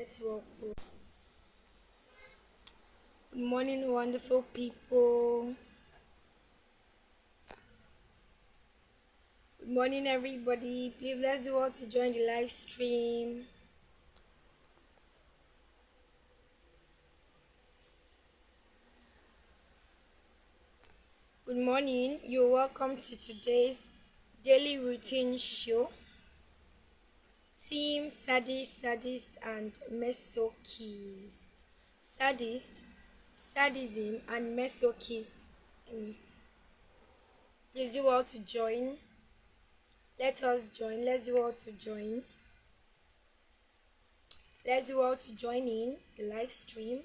network. Good morning, wonderful people. Good morning, everybody. Please let's do all to join the live stream. Good morning. You're welcome to today's daily routine show. Team Sadist, and Masochist. Sadist, Sadism, and Masochist. Please do all to join. Let us join. Let's do all to join. Let's do all to join in the live stream.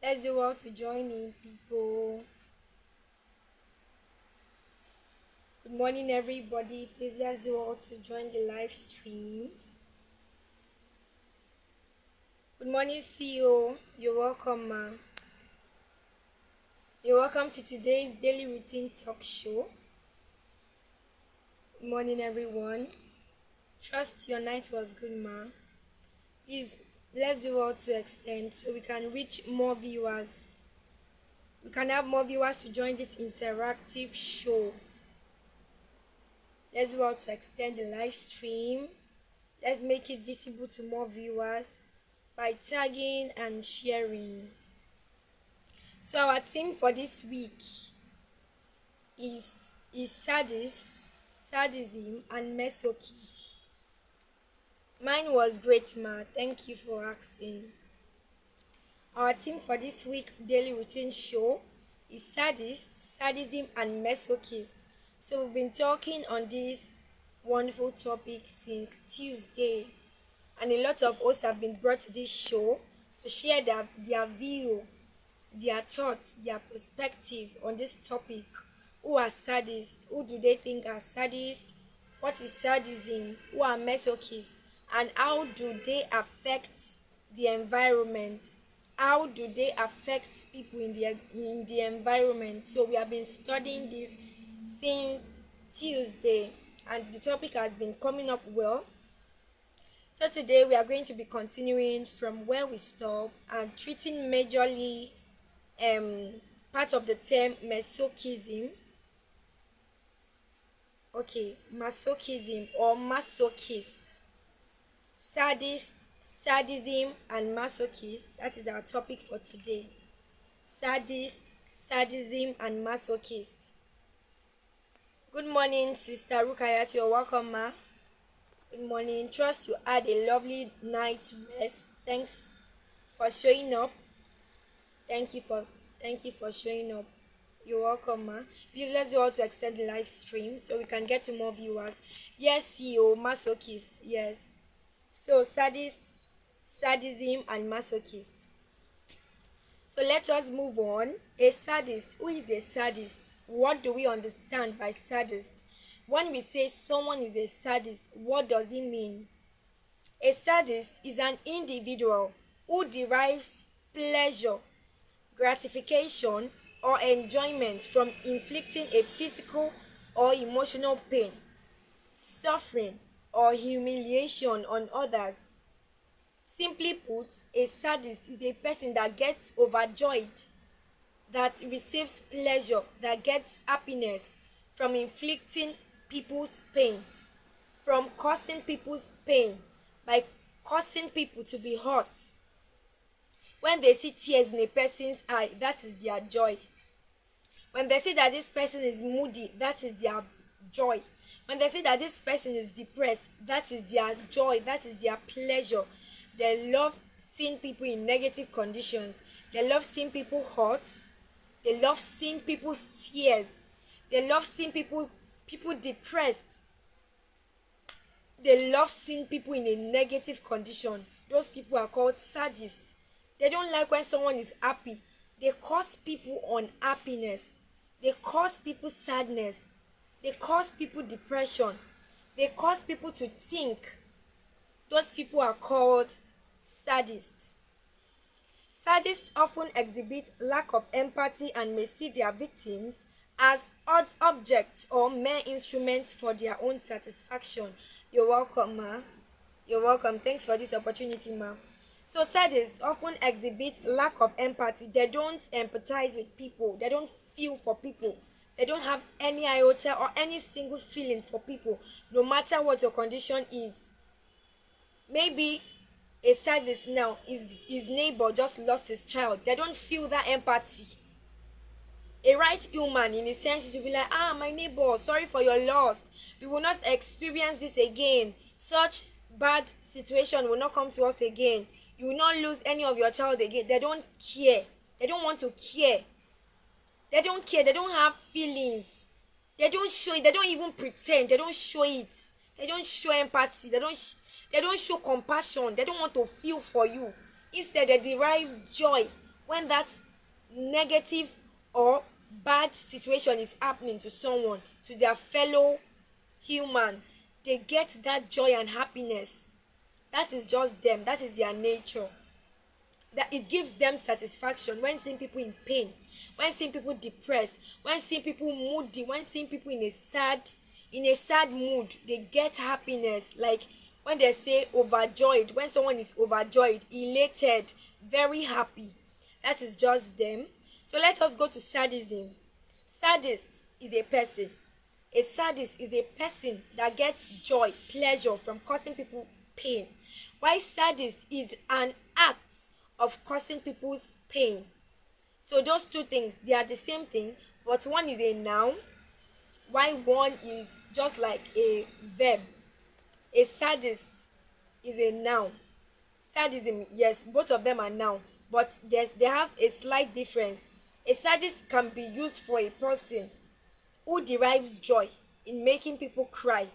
Let's do all to join in, people. Good morning, everybody. Please let's do all to join the live stream. Good morning, CEO. You're welcome, ma. You're welcome to today's daily routine talk show. Good morning, everyone. Trust your night was good, ma. Please, let's do all to extend so we can reach more viewers. We can have more viewers to join this interactive show. Let's do all to extend the live stream. Let's make it visible to more viewers by tagging and sharing. So our theme for this week is Sadists, Sadism, and Masochist. Mine was great, ma. Thank you for asking. Our theme for this week daily routine show is Sadists, Sadism, and Masochist. So we've been talking on this wonderful topic since Tuesday, and a lot of hosts have been brought to this show to share their view, their thoughts, their perspective on this topic. Who are sadists? Who do they think are sadists? What is sadism? Who are masochists? And how do they affect the environment? How do they affect people in the environment? So we have been studying this since Tuesday, and the topic has been coming up well. So today we are going to be continuing from where we stopped and treating majorly part of the term masochism. Okay, masochism or masochists, sadists, sadism, and masochists. That is our topic for today. Sadists, sadism, and masochists. Good morning, Sister Rukayat. You're welcome, ma. Good morning. Trust you had a lovely night's rest. Thanks for showing up. Thank you for showing up. You're welcome, ma. Please let's do all to extend the live stream so we can get to more viewers. Yes, CEO, masochist. Yes. So sadist, sadism, and masochist. So let us move on. A sadist. Who is a sadist? What do we understand by sadist? When we say someone is a sadist, what does it mean? A sadist is an individual who derives pleasure, gratification, or enjoyment from inflicting a physical or emotional pain, suffering, or humiliation on others. Simply put, a sadist is a person that gets overjoyed, that receives pleasure, that gets happiness from inflicting people's pain, from causing people's pain, by causing people to be hurt. When they see tears in a person's eye, that is their joy. When they see that this person is moody, that is their joy. When they see that this person is depressed, that is their joy, that is their pleasure. They love seeing people in negative conditions. They love seeing people hurt. They love seeing people's tears. They love seeing people depressed. They love seeing people in a negative condition. Those people are called sadists. They don't like when someone is happy. They cause people unhappiness. They cause people sadness. They cause people depression. They cause people to think. Those people are called sadists. Sadists often exhibit lack of empathy and may see their victims as odd objects or mere instruments for their own satisfaction. You're welcome, ma. You're welcome. Thanks for this opportunity, ma'am. So sadists often exhibit lack of empathy. They don't empathize with people. They don't feel for people. They don't have any iota or any single feeling for people, no matter what your condition is. Maybe a sadist now, his neighbor just lost his child. They don't feel that empathy. A right human in a sense is to be like, my neighbor, sorry for your loss. We will not experience this again. Such bad situation will not come to us again. You will not lose any of your child again. They don't care. They don't want to care. They don't care. They don't have feelings. They don't show it. They don't even pretend. They don't show it. They don't show empathy. They don't show compassion. They don't want to feel for you. Instead, they derive joy when that negative or bad situation is happening to someone, to their fellow human. They get that joy and happiness. That is just them. That is their nature. That it gives them satisfaction when seeing people in pain, when seeing people depressed, when seeing people moody, when seeing people in a sad mood. They get happiness. Like when they say overjoyed, when someone is overjoyed, elated, very happy. That is just them. So let us go to sadism. Sadist is a person. A sadist is a person that gets joy, pleasure from causing people pain. While sadist is an act of causing people's pain. So those two things, they are the same thing, but one is a noun, while one is just like a verb. A sadist is a noun. Sadism, yes, both of them are noun, but they have a slight difference. A sadist can be used for a person who derives joy in making people cry,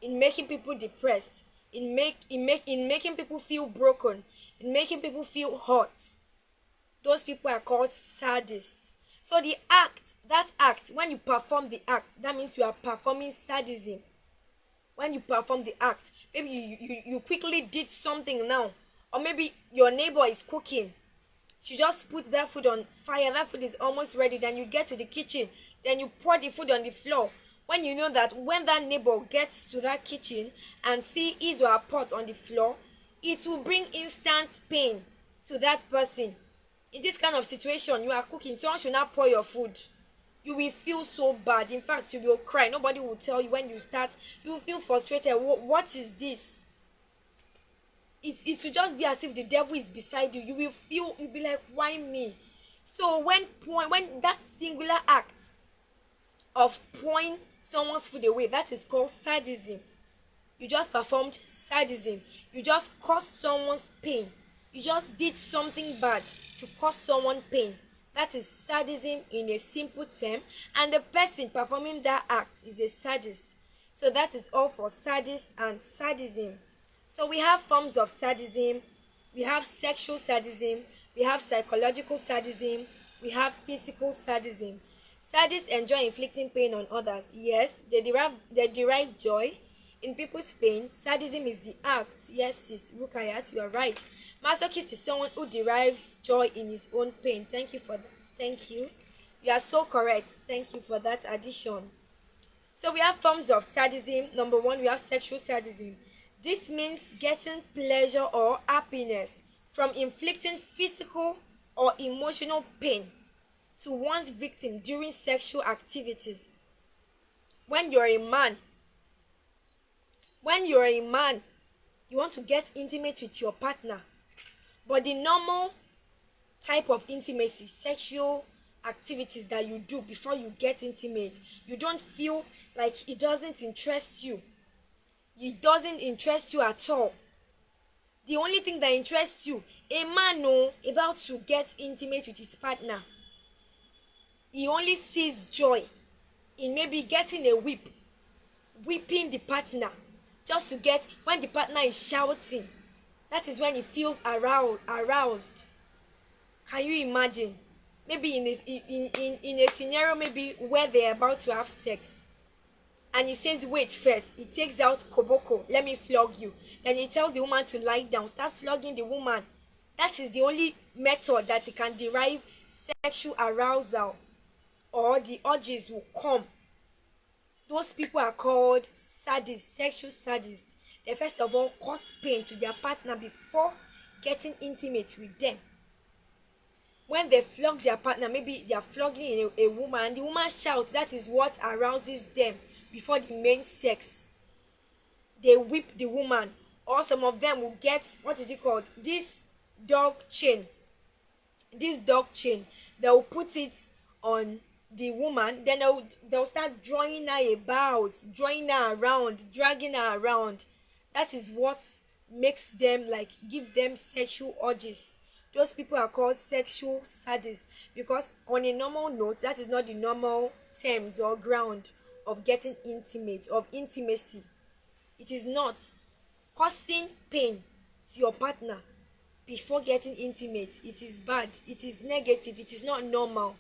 in making people depressed, in making people feel broken, in making people feel hurt. Those people are called sadists. So the act, when you perform the act, that means you are performing sadism. When you perform the act, maybe you quickly did something now, or maybe your neighbor is cooking. She just puts that food on fire. That food is almost ready. Then you get to the kitchen. Then you pour the food on the floor. When you know that when that neighbor gets to that kitchen and see his or her pot on the floor, it will bring instant pain to that person. In this kind of situation, you are cooking. Someone should not pour your food. You will feel so bad. In fact, you will cry. Nobody will tell you when you start. You will feel frustrated. What is this? It will just be as if the devil is beside you. You'll be like, why me? So when that singular act of pouring someone's food away, that is called sadism. You just performed sadism. You just caused someone's pain. You just did something bad to cause someone pain. That is sadism in a simple term, and the person performing that act is a sadist. So that is all for sadist and sadism. So we have forms of sadism. We have sexual sadism. We have psychological sadism. We have physical sadism. Sadists enjoy inflicting pain on others. Yes, they derive joy in people's pain. Sadism is the act. Yes, sis Rukayat, you are right. Masochist is someone who derives joy in his own pain. Thank you for that. Thank you. You are so correct. Thank you for that addition. So we have forms of sadism. Number one, we have sexual sadism. This means getting pleasure or happiness from inflicting physical or emotional pain to one's victim during sexual activities. When you're a man, you want to get intimate with your partner, but the normal type of intimacy, sexual activities that you do before you get intimate, you don't feel like it doesn't interest you. It doesn't interest you at all. The only thing that interests you, a man about to get intimate with his partner, he only sees joy in maybe getting a whipping the partner, just to get, when the partner is shouting, that is when he feels aroused. Can you imagine? Maybe in a scenario maybe where they're about to have sex, and he says wait first, he takes out koboko, let me flog you. Then he tells the woman to lie down, start flogging the woman. That is the only method that he can derive sexual arousal, or the urges will come. Those people are called sadists, sexual sadists. They first of all cause pain to their partner before getting intimate with them. When they flog their partner, maybe they are flogging a woman, and the woman shouts, that is what arouses them before the main sex. They whip the woman, or some of them will get, what is it called, this dog chain. They will put it on the woman, then they'll start drawing her about, drawing her around, dragging her around. That is what makes them, like, give them sexual urges. Those people are called sexual sadists, because on a normal note, that is not the normal terms or ground of getting intimate, of intimacy. It is not. Causing pain to your partner before getting intimate, it is bad, it is negative, it is not normal.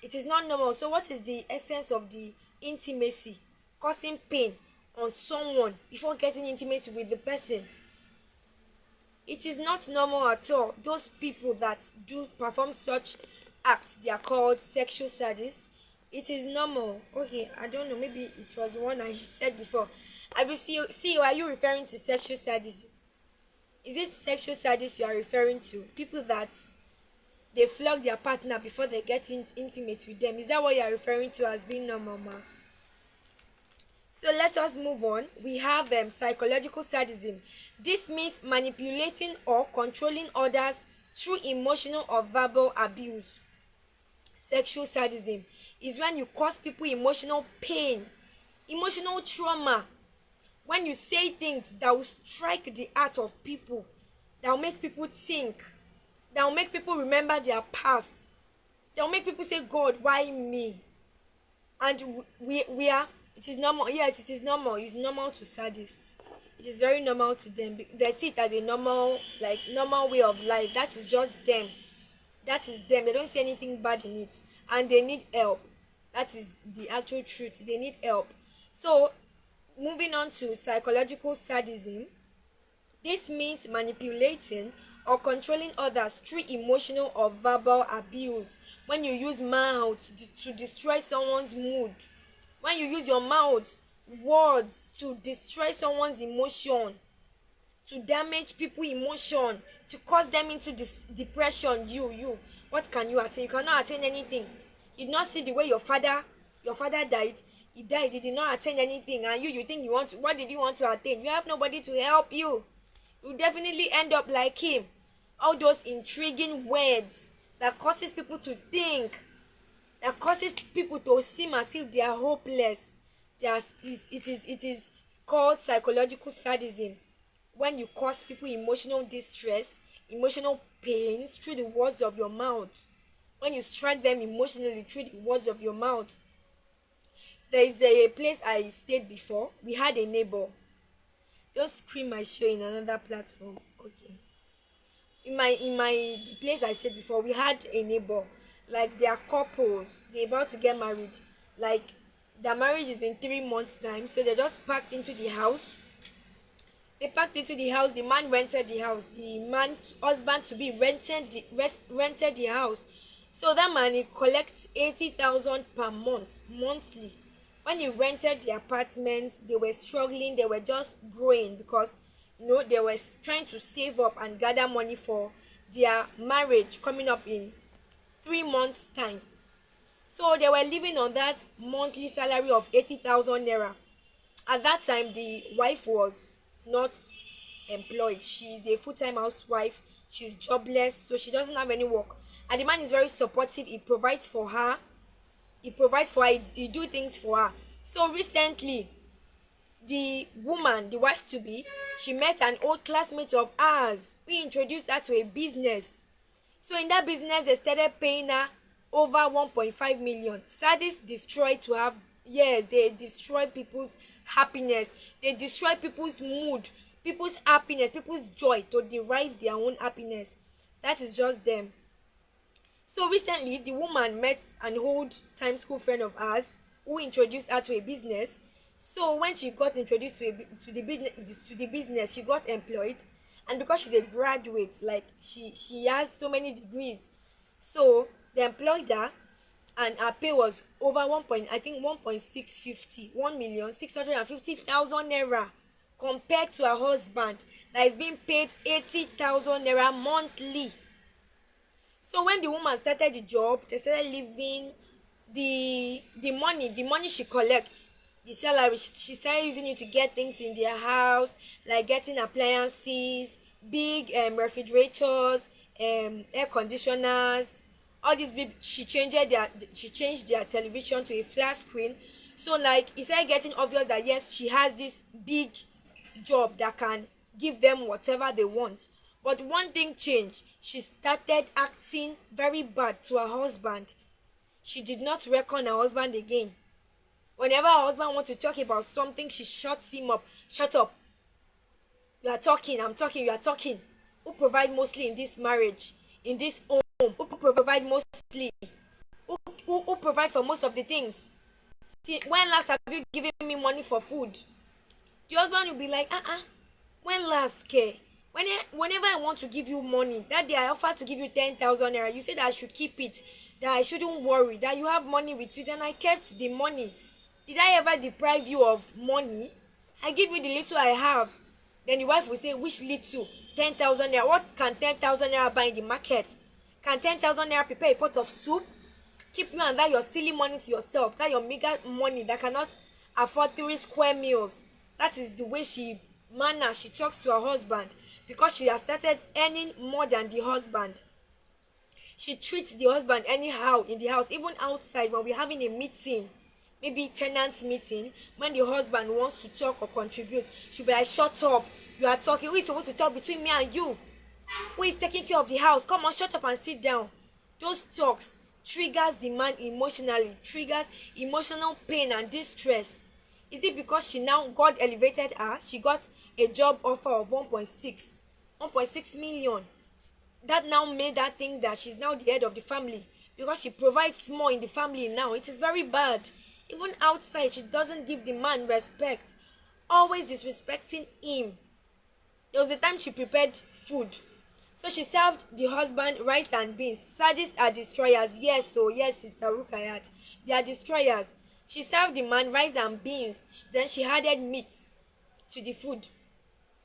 It is not normal. So what is the essence of the intimacy? Causing pain on someone before getting intimacy with the person. It is not normal at all. Those people that do perform such acts, they are called sexual sadists. It is normal. Okay, I don't know, maybe it was the one I said before. I will see, are you referring to sexual sadists? Is it sexual sadists you are referring to? People that they flog their partner before they get intimate with them. Is that what you are referring to as being normal, ma? So let us move on. We have psychological sadism. This means manipulating or controlling others through emotional or verbal abuse. Sexual sadism is when you cause people emotional pain, emotional trauma. When you say things that will strike the heart of people, that will make people think, that will make people remember their past, that will make people say, God, why me? And we are, it is normal. Yes, it is normal. It's normal to sadists. It is very normal to them. They see it as a normal, like, normal way of life. That is just them. That is them. They don't see anything bad in it. And they need help. That is the actual truth. They need help. So, moving on to psychological sadism. This means manipulating or controlling others through emotional or verbal abuse. When you use mouth to destroy someone's mood. When you use your mouth, words to destroy someone's emotion, to damage people's emotion, to cause them into depression. What can you attain? You cannot attain anything. You did not see the way your father died. He died, he did not attain anything, and you think you want to, what did you want to attain? You have nobody to help you. You definitely end up like him. All those intriguing words that causes people to think, that causes people to seem as if they are hopeless. It is called psychological sadism. When you cause people emotional distress, emotional pains through the words of your mouth. When you strike them emotionally through the words of your mouth. There is a place I stayed before. We had a neighbor. Just screen my show in another platform. Okay. In the place I stayed before, we had a neighbor. Like, they are couples. They're about to get married. Like, their marriage is in 3 months' time. So they just packed into the house. They packed into the house. The man rented the house. The man's husband to be rented the house. So that man, he collects 80,000 per month, monthly. When he rented the apartment, they were struggling. They were just growing because, they were trying to save up and gather money for their marriage coming up in 3 months' time. So they were living on that monthly salary of 80,000 naira. At that time, the wife was not employed. She's a full-time housewife. She's jobless, so she doesn't have any work. And the man is very supportive. He provides for her. He do things for her. So recently, the woman, the wife to be, she met an old classmate of ours. We introduced her to a business. So in that business, they started paying her over 1.5 million. Sadists they destroy people's happiness. They destroy people's mood, people's happiness, people's joy to derive their own happiness. That is just them. So recently, the woman met an old time school friend of ours who introduced her to a business. So when she got introduced to the business, she got employed, and because she's a graduate, like she has so many degrees, so they employed her, and her pay was over 1.650 naira compared to her husband that is being paid 80,000 naira monthly. So when the woman started the job, they started living the money she collects, the salary, she started using it to get things in their house, like getting appliances, big refrigerators, air conditioners, all these big. She changed their television to a flat screen. So like it started getting obvious that yes, she has this big job that can give them whatever they want. But one thing changed. She started acting very bad to her husband. She did not reckon her husband again. Whenever her husband wants to talk about something, she shuts him up. Shut up. You are talking, I'm talking, you are talking. Who provide mostly in this marriage, in this home? Who provide mostly? Who provide for most of the things? See, when last have you given me money for food? The husband will be like, when last care? Whenever I want to give you money, that day I offered to give you 10,000 naira. You said I should keep it, that I shouldn't worry, that you have money with you. Then I kept the money. Did I ever deprive you of money? I give you the little I have. Then the wife will say, which little? 10,000 naira. What can 10,000 naira buy in the market? Can 10,000 naira prepare a pot of soup? Keep you and that your silly money to yourself. That your mega money that cannot afford 3 square meals. That is the way she talks to her husband, because she has started earning more than the husband. She treats the husband anyhow in the house, even outside when we're having a meeting, maybe tenants meeting. When the husband wants to talk or contribute, she'll be like, shut up, you are talking. Who is supposed to talk between me and you? Who is taking care of the house? Come on, shut up and sit down. Those talks triggers the man emotionally, triggers emotional pain and distress. Is it because God elevated her? She got a job offer of 1.6 million. That now made her think that she's now the head of the family, because she provides more in the family now. It is very bad. Even outside, she doesn't give the man respect, always disrespecting him. There was a time she prepared food, so she served the husband rice and beans. Sadists are destroyers. Yes, so yes, Sister Rukayat, they are destroyers. She served the man rice and beans, then she added meat to the food,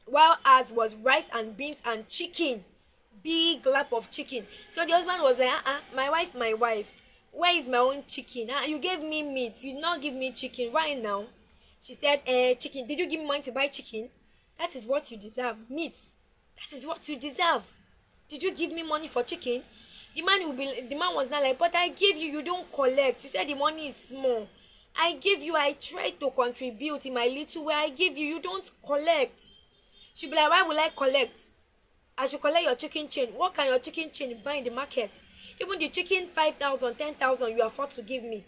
while ours was rice and beans and chicken, big lap of chicken. So the husband was like, my wife, where is my own chicken? You gave me meat, you did not give me chicken. Why now? She said, chicken. Did you give me money to buy chicken? That is what you deserve. Meat, that is what you deserve. Did you give me money for chicken? The man was not like, but I gave you, you don't collect. You said the money is small. I give you, I try to contribute in my little way. I give you, you don't collect. She'll be like, why will I collect? I should collect your chicken chain. What can your chicken chain buy in the market? Even the chicken 5,000, 10,000 you afford to give me,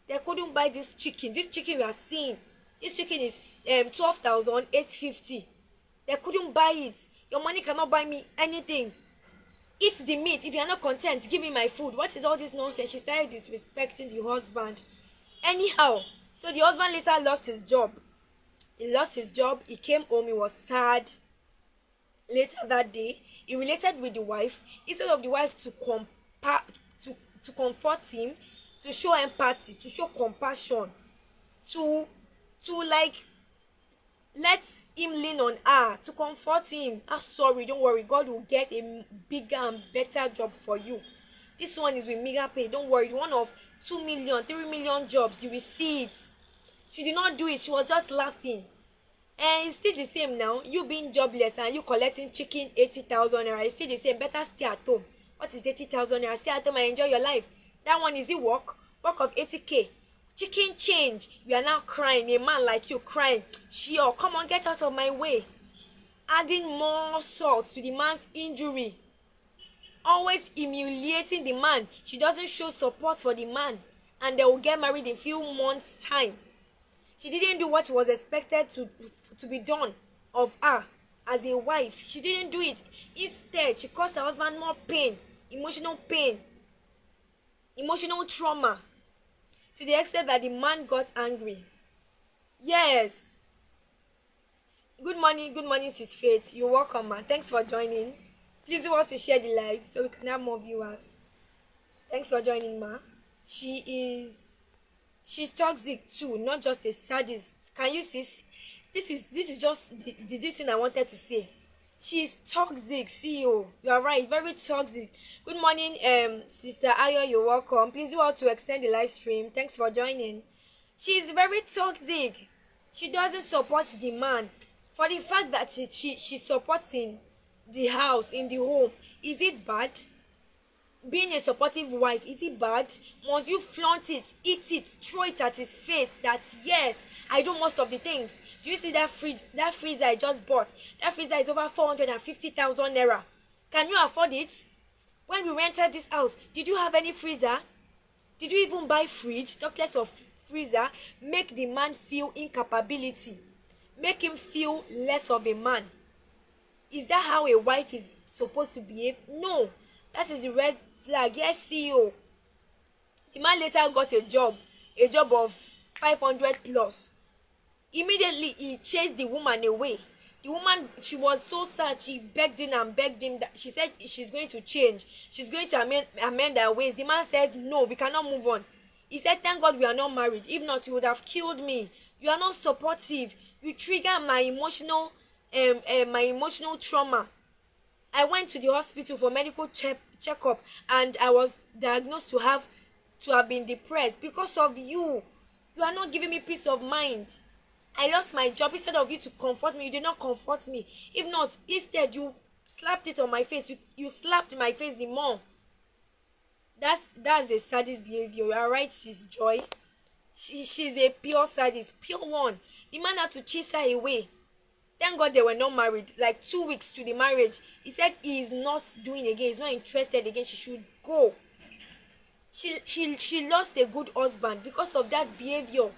they couldn't buy this chicken. This chicken we are seeing, this chicken is 12,850. They couldn't buy it. Your money cannot buy me anything. Eat the meat. If you are not content, give me my food. What is all this nonsense? She started disrespecting the husband. Anyhow, so the husband later lost his job. He came home, he was sad. Later that day, he related with the wife. Instead of the wife to comfort him, to show empathy, to show compassion, to like let him lean on her, to comfort him. Sorry, don't worry, God will get a bigger and better job for you. This one is with mega pay, don't worry. One of 2 million, 3 million jobs, you will see it. She did not do it. She was just laughing. And it's still the same now. You being jobless and you collecting chicken 80,000 naira. It's still the same. Better stay at home. What is 80,000 naira? Stay at home and enjoy your life. That one is the work of 80k. Chicken change. You are now crying. A man like you crying. Sure, come on, get out of my way. Adding more salt to the man's injury. Always humiliating the man. She doesn't show support for the man, and they will get married in few months' time. She didn't do what was expected to be done of her as a wife. She didn't do it. Instead, she caused her husband more pain, emotional trauma, to the extent that the man got angry. Yes. Good morning, Sis Faith. You're welcome, man. Thanks for joining. Please do also share the live so we can have more viewers. Thanks for joining, ma. She's toxic too, not just a sadist. Can you see? This is just this thing I wanted to say. She's toxic, CEO. You are right, very toxic. Good morning, Sister Ayo. You're welcome. Please do want to extend the live stream. Thanks for joining. She's very toxic. She doesn't support the man. For the fact that she supports in the house, in the home, is it bad? Being a supportive wife, is it bad? Must you flaunt it, eat it, throw it at his face that yes, I do most of the things? Do you see that freezer I just bought? That freezer is over 450,000 naira. Can you afford it? When we rented this house, did you have any freezer? Did you even buy fridge? Talk less of freezer. Make the man feel incapability. Make him feel less of a man. Is that how a wife is supposed to behave? No. That is the red flag. Yes, CEO. The man later got a job of 500 plus. Immediately he chased the woman away. The woman, she was so sad. She begged him and begged him that she said she's going to change. She's going to amend her ways. The man said no, we cannot move on. He said, thank God we are not married. If not, you would have killed me. You are not supportive. You trigger my emotional trauma. I went to the hospital for medical checkup and I was diagnosed to have been depressed because of you. You are not giving me peace of mind. I lost my job. Instead of you to comfort me, you did not comfort me. If not, instead you slapped it on my face. You slapped my face the more. That's a sadist behavior. You are right, sis Joy. She's a pure sadist, pure one. The man had to chase her away. Thank God they were not married. Like 2 weeks to the marriage, he said he is not doing again. He's not interested again. She should go. She lost a good husband because of that behavior.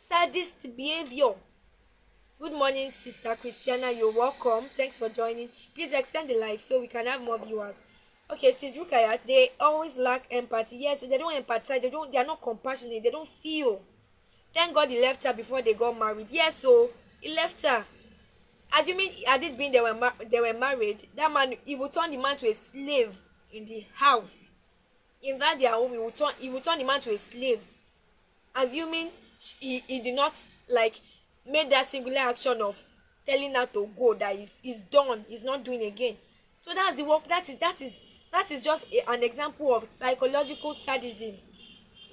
Sadist behavior. Good morning, Sister Christiana. You're welcome. Thanks for joining. Please extend the live so we can have more viewers. Okay, Sis Rukayat, they always lack empathy. Yes, so they don't empathize. They are not compassionate. They don't feel. Thank God he left her before they got married. Yes, so he left her. Assuming had it been they were married, that man, he would turn the man to a slave in the house. In that their home, he would turn the man to a slave. Assuming he did not like made that singular action of telling her to go, that is done, he's not doing again. So that's the work. That is just an example of psychological sadism.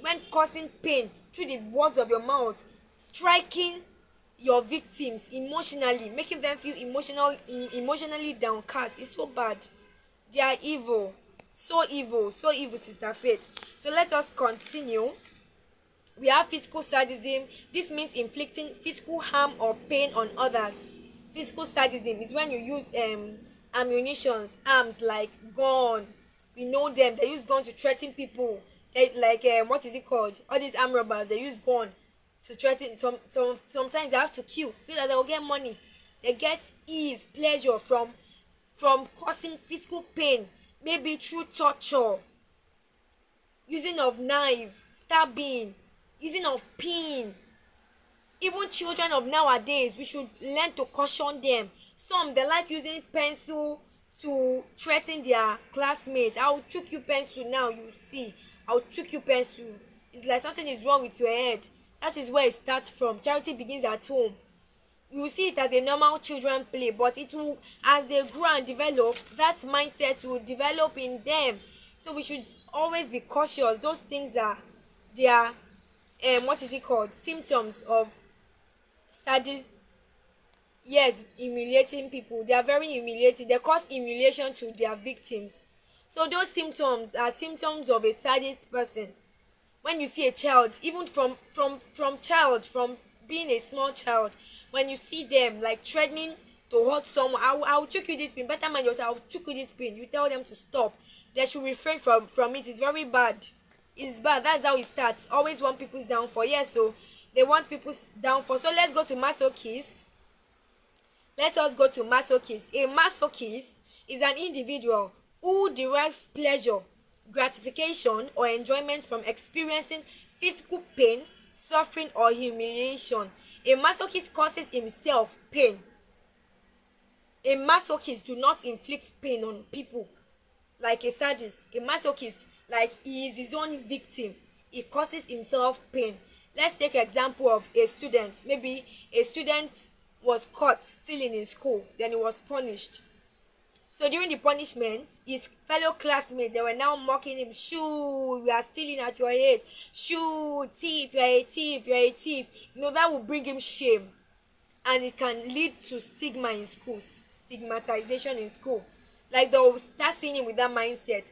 When causing pain through the words of your mouth, striking your victims emotionally, making them feel emotionally downcast, is so bad. They are evil, so evil, Sister Faith. So let us continue. We have physical sadism. This means inflicting physical harm or pain on others. Physical sadism is when you use ammunitions, arms like gun. We know them. They use gun to threaten people. What is it called? All these armed robbers, they use gun to threaten. Sometimes they have to kill so that they will get money. They get ease, pleasure from causing physical pain, maybe through torture, using of knife, stabbing, using of pin. Even children of nowadays, we should learn to caution them. Some, they like using pencil to threaten their classmates. I'll choke you pencil now, you see. I'll choke you pencil. It's like something is wrong with your head. That is where it starts from. Charity begins at home. You will see it as a normal children play, but it will, as they grow and develop, that mindset will develop in them. So we should always be cautious. Those things they are symptoms of sadism. Yes, humiliating people. They are very humiliating. They cause humiliation to their victims. So those symptoms are symptoms of a sadist person. When you see a child, even from being a small child, when you see them like threatening to hurt someone, I'll choke you this pin. Better mind yourself, I'll choke you this pin. You tell them to stop. They should refrain from it. It's very bad. It's bad. That's how it starts. Always want people's downfall. Yes, so they want people's downfall. So let's go to masochist. Let us go to masochist. A masochist is an individual who derives pleasure, gratification, or enjoyment from experiencing physical pain, suffering, or humiliation. A masochist causes himself pain. A masochist do not inflict pain on people like a sadist. A masochist, like he is his own victim. He causes himself pain. Let's take an example of a student. Maybe a student was caught stealing in school. Then he was punished. So during the punishment, his fellow classmates, they were now mocking him. Shoo, we are stealing at your age. Shoo, thief, you are a thief, you are a thief. That will bring him shame. And it can lead to stigma in school, stigmatization in school. Like they'll start seeing him with that mindset.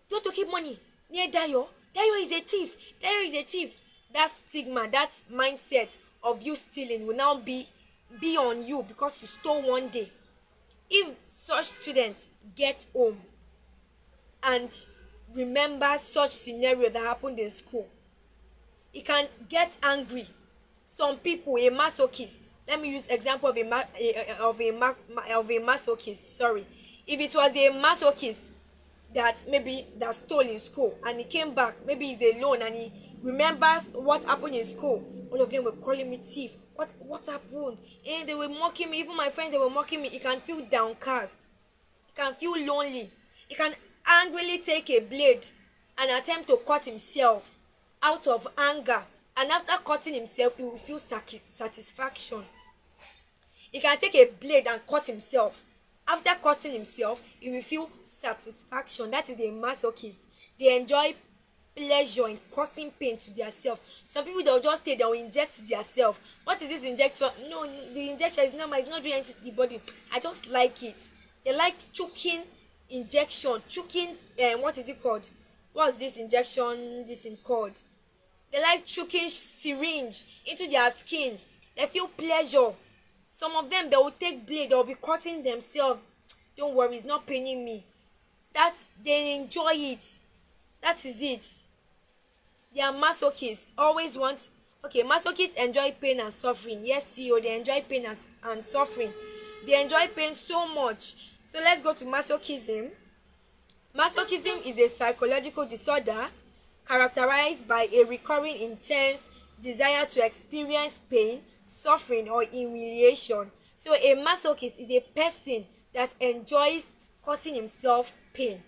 You want to keep money near Dayo? Dayo is a thief. Dayo is a thief. That stigma, that mindset of you stealing will now be on you because you stole one day. If such students get home and remember such scenario that happened in school, he can get angry. Some people, a masochist. Let me use example of a masochist. Sorry, if it was a masochist that stole in school and he came back, maybe he's alone and he remembers what happened in school. All of them were calling me thief. What happened? And they were mocking me. Even my friends, they were mocking me. He can feel downcast. He can feel lonely. He can angrily take a blade and attempt to cut himself out of anger. And after cutting himself, he will feel satisfaction. He can take a blade and cut himself. After cutting himself, he will feel satisfaction. That is a masochist. They enjoy pleasure in causing pain to themselves. Some people, they'll just say they'll inject themselves. What is this injection? No, the injection is normal. It's not doing anything to the body. I just like it. They like choking injection. Choking, what is it called? What's this injection? This is called. They like choking syringe into their skin. They feel pleasure. Some of them, they will take blade. They will be cutting themselves. Don't worry, it's not paining me. They enjoy it. That is it. They are masochists. Always want. Okay, masochists enjoy pain and suffering. Yes, CEO, they enjoy pain and suffering. They enjoy pain so much. So let's go to masochism. Masochism is a psychological disorder characterized by a recurring intense desire to experience pain, suffering, or humiliation. So a masochist is a person that enjoys causing himself pain.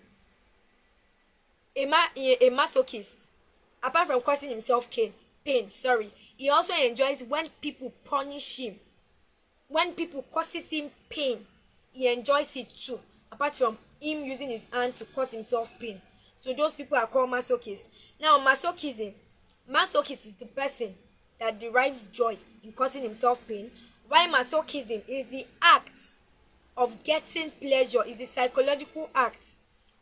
A masochist, apart from causing himself pain, he also enjoys when people punish him. When people causes him pain, he enjoys it too, apart from him using his hand to cause himself pain. So those people are called masochists. Now, masochist is the person that derives joy in causing himself pain, while masochism is the act of getting pleasure, is the psychological act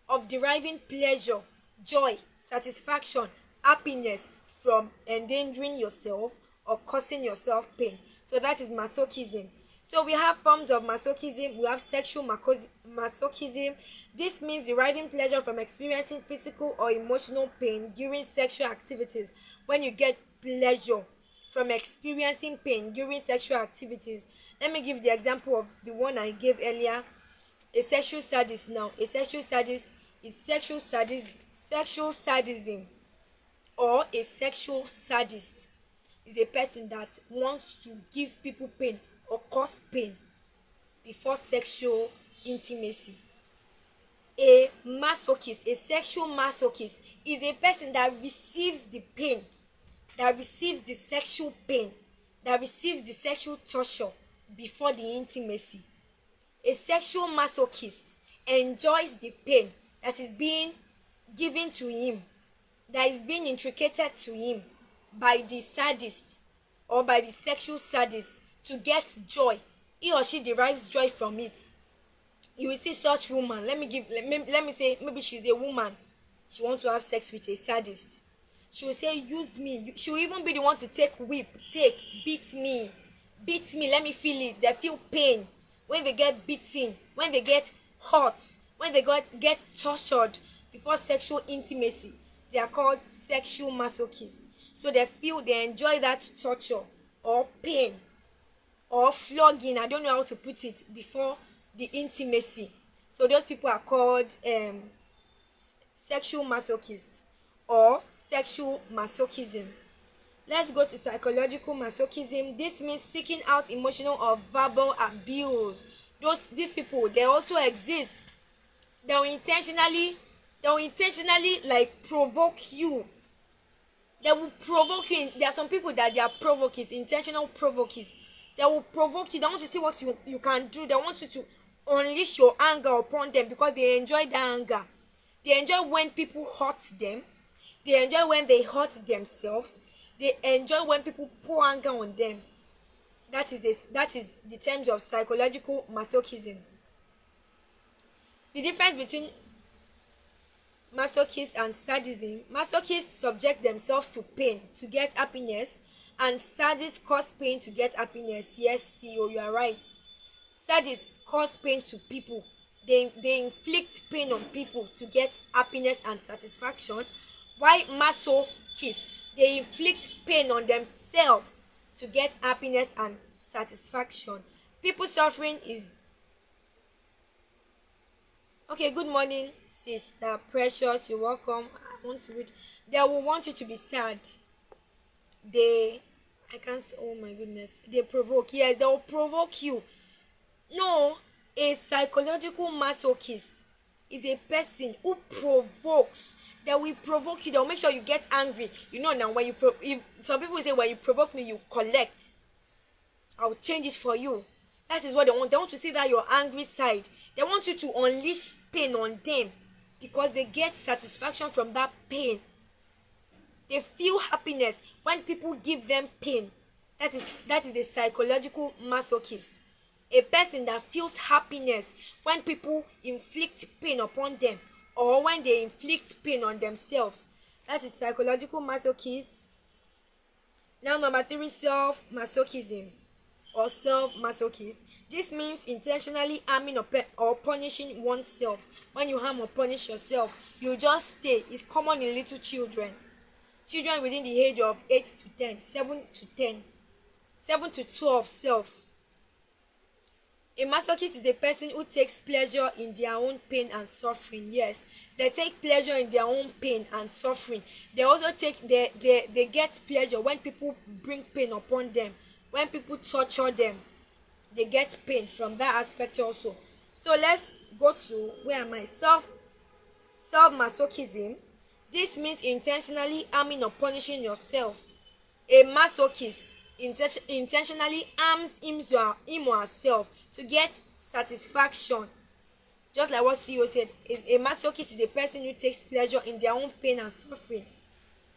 of deriving pleasure, joy, satisfaction, happiness from endangering yourself or causing yourself pain. So that is masochism. So we have forms of masochism. We have sexual masochism. This means deriving pleasure from experiencing physical or emotional pain during sexual activities. When you get pleasure from experiencing pain during sexual activities. Let me give the example of the one I gave earlier. A sexual sadist now. A sexual sadist is sexual sadism, or a sexual sadist is a person that wants to give people pain or cause pain before sexual intimacy. A masochist, a sexual masochist, is a person that receives the pain, that receives the sexual pain, that receives the sexual torture before the intimacy. A sexual masochist enjoys the pain that is being given to him, that is being intricated to him by the sadist or by the sexual sadist to get joy. He or she derives joy from it. You will see such woman. Let me say maybe she's a woman. She wants to have sex with a sadist. She will say, use me. She will even be the one to beat me, let me feel it. They feel pain when they get beaten, when they get hurt, when they get tortured before sexual intimacy. They are called sexual masochists. So they enjoy that torture or pain or flogging, I don't know how to put it, before the intimacy. So those people are called sexual masochists or sexual masochism. Let's go to psychological masochism. This means seeking out emotional or verbal abuse. These people, they also exist. They will intentionally like provoke you. They will provoke you. There are some people that they are provokers, intentional provokers. They will provoke you. They want to see what you can do. They want you to unleash your anger upon them because they enjoy the anger. They enjoy when people hurt them. They enjoy when they hurt themselves. They enjoy when people pour anger on them. That is the terms of psychological masochism. The difference between masochist and sadism: masochists subject themselves to pain to get happiness, and sadists cause pain to get happiness. Yes, CEO, you are right. Sadists cause pain to people. They inflict pain on people to get happiness and satisfaction, while masochists, they inflict pain on themselves to get happiness and satisfaction. People suffering is okay. Good morning, Sister Precious, you're welcome. I want to read. They will want you to be sad. I can't say, oh my goodness, they provoke. Yes, they will provoke you. No, a psychological masochist is a person who provokes. They will provoke you. They will make sure you get angry. You know, now when if some people say when you provoke me, you collect. I'll change it for you. That is what they want. They want to see that your angry side. They want you to unleash pain on them because they get satisfaction from that pain. They feel happiness when people give them pain. That is a psychological masochist. A person that feels happiness when people inflict pain upon them or when they inflict pain on themselves. That is psychological masochist. Now, number 3, self-masochism or self-masochist. This means intentionally harming or punishing oneself. When you harm or punish yourself, you just stay. It's common in little children. Children within the age of 8 to 10, 7 to 10, 7 to 12 self. A masochist is a person who takes pleasure in their own pain and suffering. Yes, they take pleasure in their own pain and suffering. They also they get pleasure when people bring pain upon them. When people torture them, they get pain from that aspect also. So let's go to where am I? Self-masochism. This means intentionally harming or punishing yourself. A masochist intentionally harms him or herself to get satisfaction. Just like what CEO said, a masochist is a person who takes pleasure in their own pain and suffering.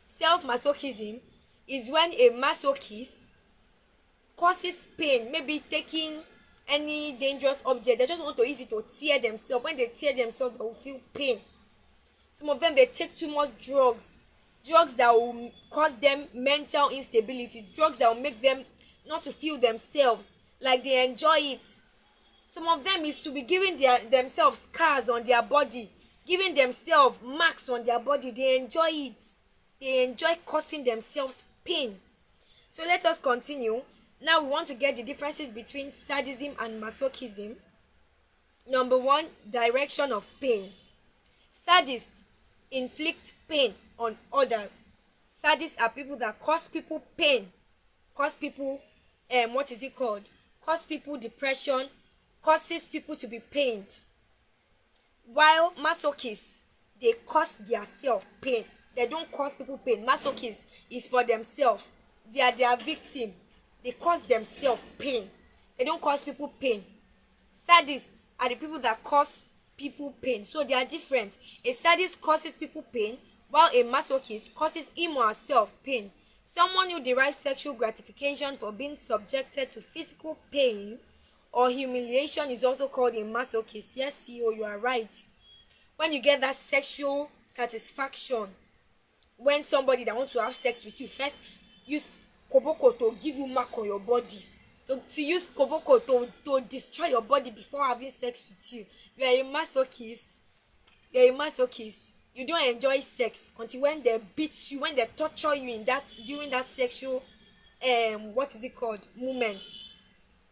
Self-masochism is when a masochist causes pain, maybe taking any dangerous object. They just want to use it to tear themselves. When they tear themselves, they will feel pain. Some of them, they take too much drugs that will cause them mental instability, drugs that will make them not to feel themselves like they enjoy it. Some of them is to be giving themselves scars on their body, giving themselves marks on their body. They enjoy it. They enjoy causing themselves pain. So let us continue. Now we want to get the differences between sadism and masochism. Number 1, direction of pain. Sadists inflict pain on others. Sadists are people that cause people pain, cause people cause people depression, causes people to be pained. While masochists, they cause themselves pain. They don't cause people pain. Masochists is for themselves. They are their victim. They cause themselves pain. They don't cause people pain. Sadists are the people that cause people pain. So they are different. A sadist causes people pain, while a masochist causes him or herself pain. Someone who derives sexual gratification for being subjected to physical pain or humiliation is also called a masochist. Yes, CEO, you are right. When you get that sexual satisfaction, when somebody that wants to have sex with you first use koboko to give you mark on your body, to use koboko to destroy your body before having sex with you, you are a masochist. You are a masochist. You don't enjoy sex until when they beat you, when they torture you during that sexual moment.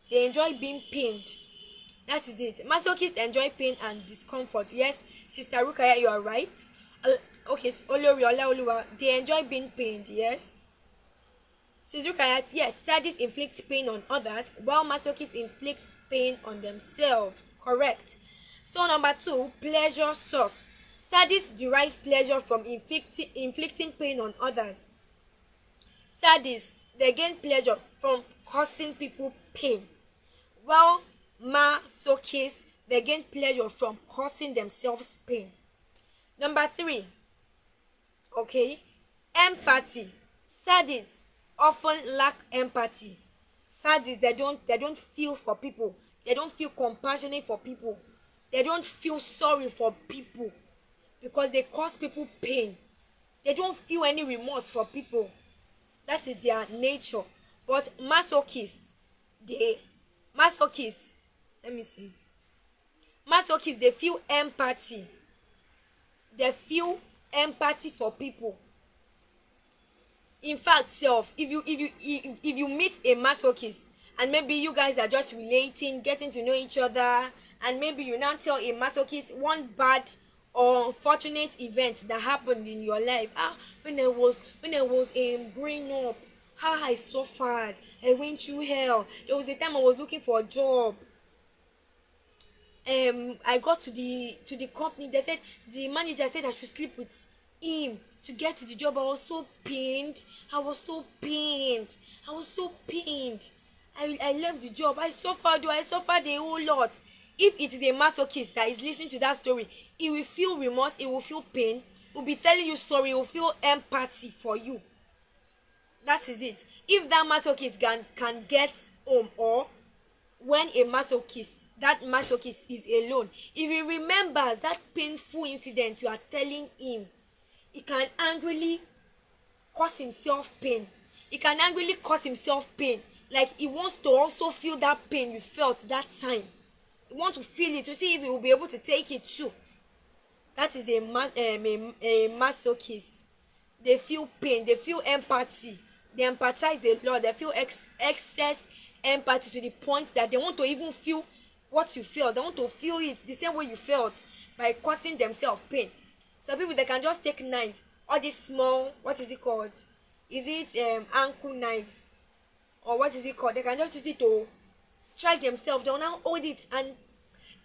They enjoy being pained. That is it. Masochists enjoy pain and discomfort. Yes, Sister Rukaya, you are right. Okay, Olori, they enjoy being pained. Yes. Sister Rukaya, yes, sadists inflict pain on others, while masochists inflict pain on themselves. Correct. So number 2, pleasure source. Sadists derive pleasure from inflicting pain on others. Sadists, they gain pleasure from causing people pain, while masochists, they gain pleasure from causing themselves pain. Number 3, okay, empathy. Sadists often lack empathy. Sadists, they don't feel for people. They don't feel compassionate for people. They don't feel sorry for people because they cause people pain. They don't feel any remorse for people. That is their nature. But masochists, let me see. Masochists, they feel empathy. They feel empathy for people. In fact, if you meet a masochist and maybe you guys are just relating, getting to know each other, and maybe you now tell a masochist one bad or unfortunate event that happened in your life. When I was growing up, how I suffered, I went through hell. There was a time I was looking for a job. I got to the company. They said the manager said I should sleep with him to get the job. I was so pained. I left the job. I suffered a whole lot. If it is a masochist that is listening to that story, he will feel remorse, he will feel pain, he will be telling you sorry, he will feel empathy for you. That is it. If that masochist can get home, or when that masochist is alone, if he remembers that painful incident you are telling him, he can angrily cause himself pain. Like he wants to also feel that pain you felt that time. You want to feel it to see if you will be able to take it too. That is a masochist. They feel pain, they feel empathy, they empathize a lot, they feel excess empathy to the point that they want to even feel what you feel. They want to feel it the same way you felt by causing themselves pain. Some people, they can just take knife, all this small, what is it called? Is it ankle knife? Or what is it called? They can just use it to strike themselves. They will now hold it, and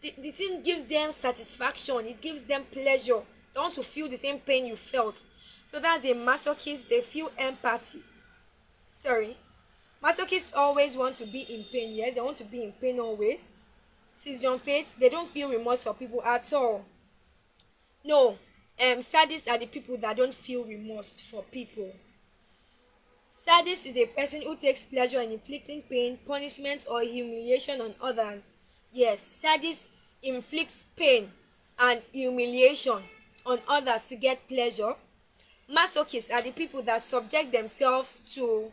the thing gives them satisfaction. It gives them pleasure. They want to feel the same pain you felt. So that's a masochist. They feel empathy. Masochists always want to be in pain. Yes, they want to be in pain always. Cisgender faiths, they don't feel remorse for people at all. No, sadists are the people that don't feel remorse for people. Sadist is a person who takes pleasure in inflicting pain, punishment, or humiliation on others. Yes, sadist inflicts pain and humiliation on others to get pleasure. Masochists are the people that subject themselves to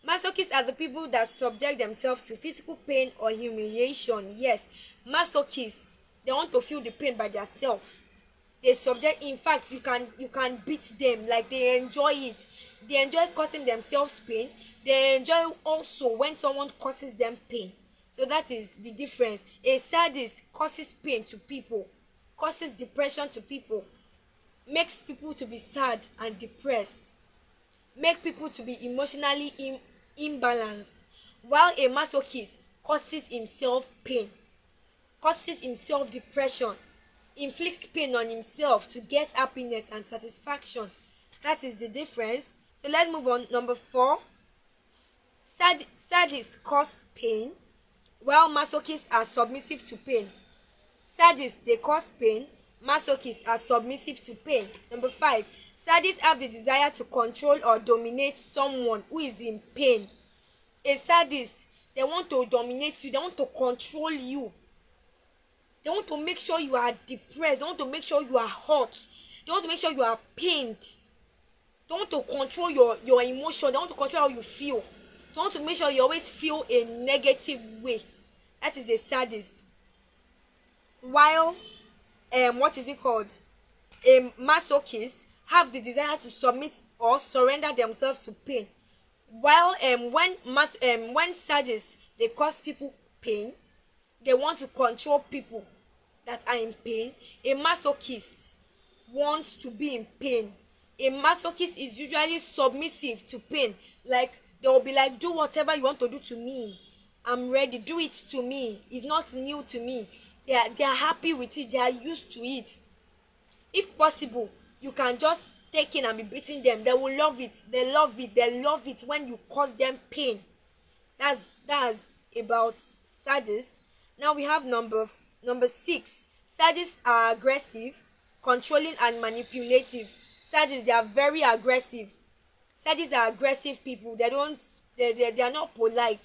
Masochists are the people that subject themselves to physical pain or humiliation. Yes, masochists, they want to feel the pain by themselves. In fact, you can beat them. Like, they enjoy it. They enjoy causing themselves pain. They enjoy also when someone causes them pain. So that is the difference. A sadist causes pain to people, causes depression to people, makes people to be sad and depressed, make people to be emotionally imbalanced, while a masochist causes himself pain, causes himself depression, inflicts pain on himself to get happiness and satisfaction. That is the difference. So let's move on. Number 4, sadists cause pain, while masochists are submissive to pain. Sadists, they cause pain, masochists are submissive to pain. Number 5, sadists have the desire to control or dominate someone who is in pain. A sadist, they want to dominate you, they want to control you. They want to make sure you are depressed. They want to make sure you are hurt. They want to make sure you are pained. They want to control your emotion. They want to control how you feel. They want to make sure you always feel a negative way. That is a sadist. While what is it called? A masochist have the desire to submit or surrender themselves to pain. While when sadists, they cause people pain, they want to control people that are in pain. A masochist wants to be in pain. A masochist is usually submissive to pain. Like, they will be like, do whatever you want to do to me, I'm ready, do it to me. It's not new to me. They are happy with it. They are used to it. If possible, you can just taking and be beating them. They will love it. They love it. They love it when you cause them pain. That's about sadists. Now we have number 6. Sadists are aggressive, controlling, and manipulative. Sadists, they are very aggressive. Sadists are aggressive people. They are not polite.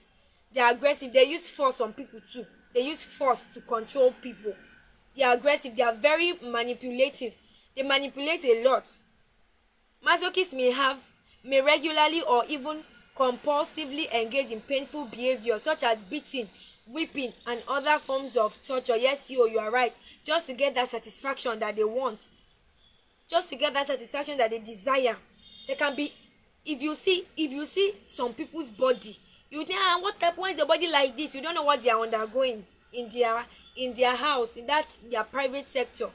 They are aggressive. They use force on people too. They use force to control people. They are aggressive. They are very manipulative. They manipulate a lot. Masochists may regularly or even compulsively engage in painful behavior such as beating, whipping, and other forms of torture. Yes, you are right. Just to get that satisfaction that they want. Just to get that satisfaction that they desire. They can be, if you see some people's body, you think, why is the body like this? You don't know what they are undergoing in their house, in that their private sector.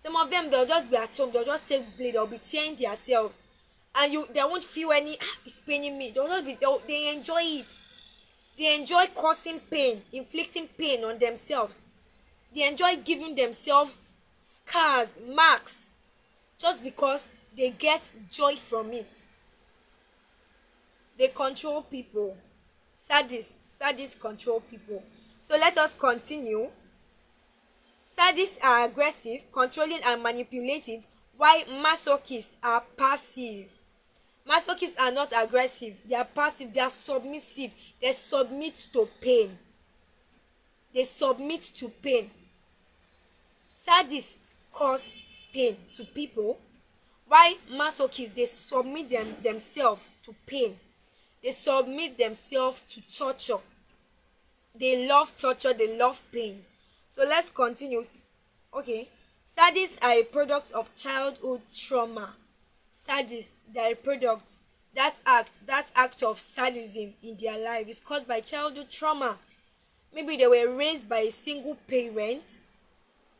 Some of them, they'll just be at home, they'll just take blade, they'll be tearing themselves, and they won't feel any it's paining me. They enjoy it. They enjoy causing pain, inflicting pain on themselves. They enjoy giving themselves scars, marks, just because they get joy from it. They control people. Sadists control people. So let us continue. Sadists are aggressive, controlling, and manipulative, while masochists are passive. Masochists are not aggressive. They are passive. They are submissive. They submit to pain. They submit to pain. Sadists cause pain to people, while masochists, they submit themselves to pain. They submit themselves to torture. They love torture. They love pain. So let's continue. Okay. Sadists are a product of childhood trauma. Sadists, they are a product. That act of sadism in their life is caused by childhood trauma. Maybe they were raised by a single parent,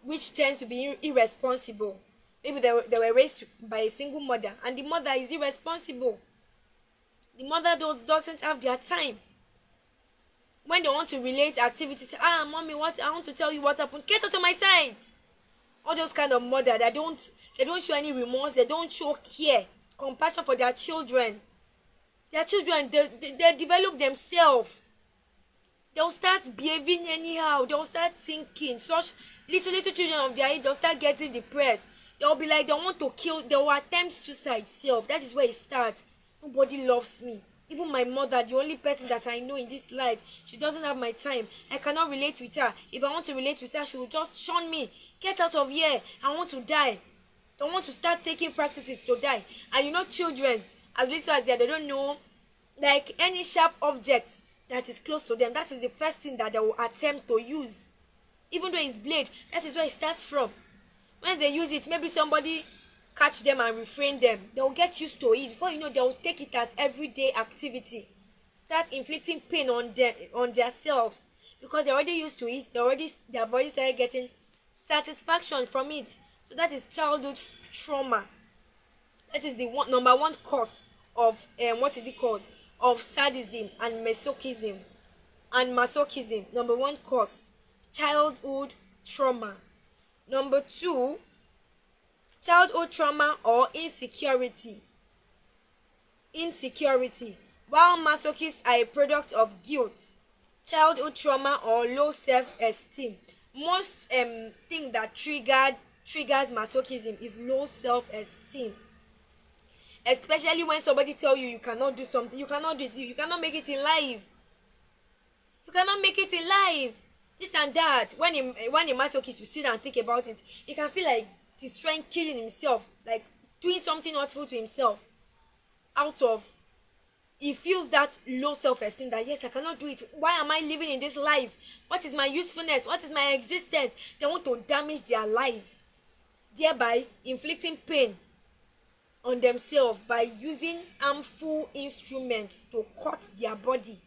which tends to be irresponsible. Maybe they were raised by a single mother, and the mother is irresponsible. The mother doesn't have their time. When they want to relate activities, mommy, I want to tell you what happened. Get out of my sight. All those kind of mother that they don't show any remorse. They don't show care, compassion for their children. Their children, they develop themselves. They'll start behaving anyhow. They'll start thinking. Such little children of their age, they'll start getting depressed. They'll be like, they want to kill. They will attempt suicide self. That is where it starts. Nobody loves me. Even my mother, the only person that I know in this life, she doesn't have my time. I cannot relate with her. If I want to relate with her, she will just shun me. Get out of here. I want to die. They want to start taking practices to die. And children, as little as they don't know, like any sharp object that is close to them, that is the first thing that they will attempt to use. Even though it's blade, that is where it starts from. When they use it, maybe somebody catch them and refrain them. They will get used to it. Before you know, they will take it as everyday activity. Start inflicting pain on themselves because they're already used to it. Their body started getting satisfaction from it. So that is childhood trauma. That is the number one cause of of sadism and masochism. Number one cause, childhood trauma. Number 2, childhood trauma or insecurity. While masochists are a product of guilt, childhood trauma or low self-esteem. Most thing that triggers masochism is low self-esteem. Especially when somebody tell you cannot do something, you cannot do it, you cannot make it in life. This and that. When a masochist will sit and think about it, he can feel like he's trying killing himself, like doing something hurtful to himself. He feels that low self-esteem that yes, I cannot do it. Why am I living in this life? What is my usefulness? What is my existence? They want to damage their life, thereby inflicting pain on themselves by using harmful instruments to cut their body.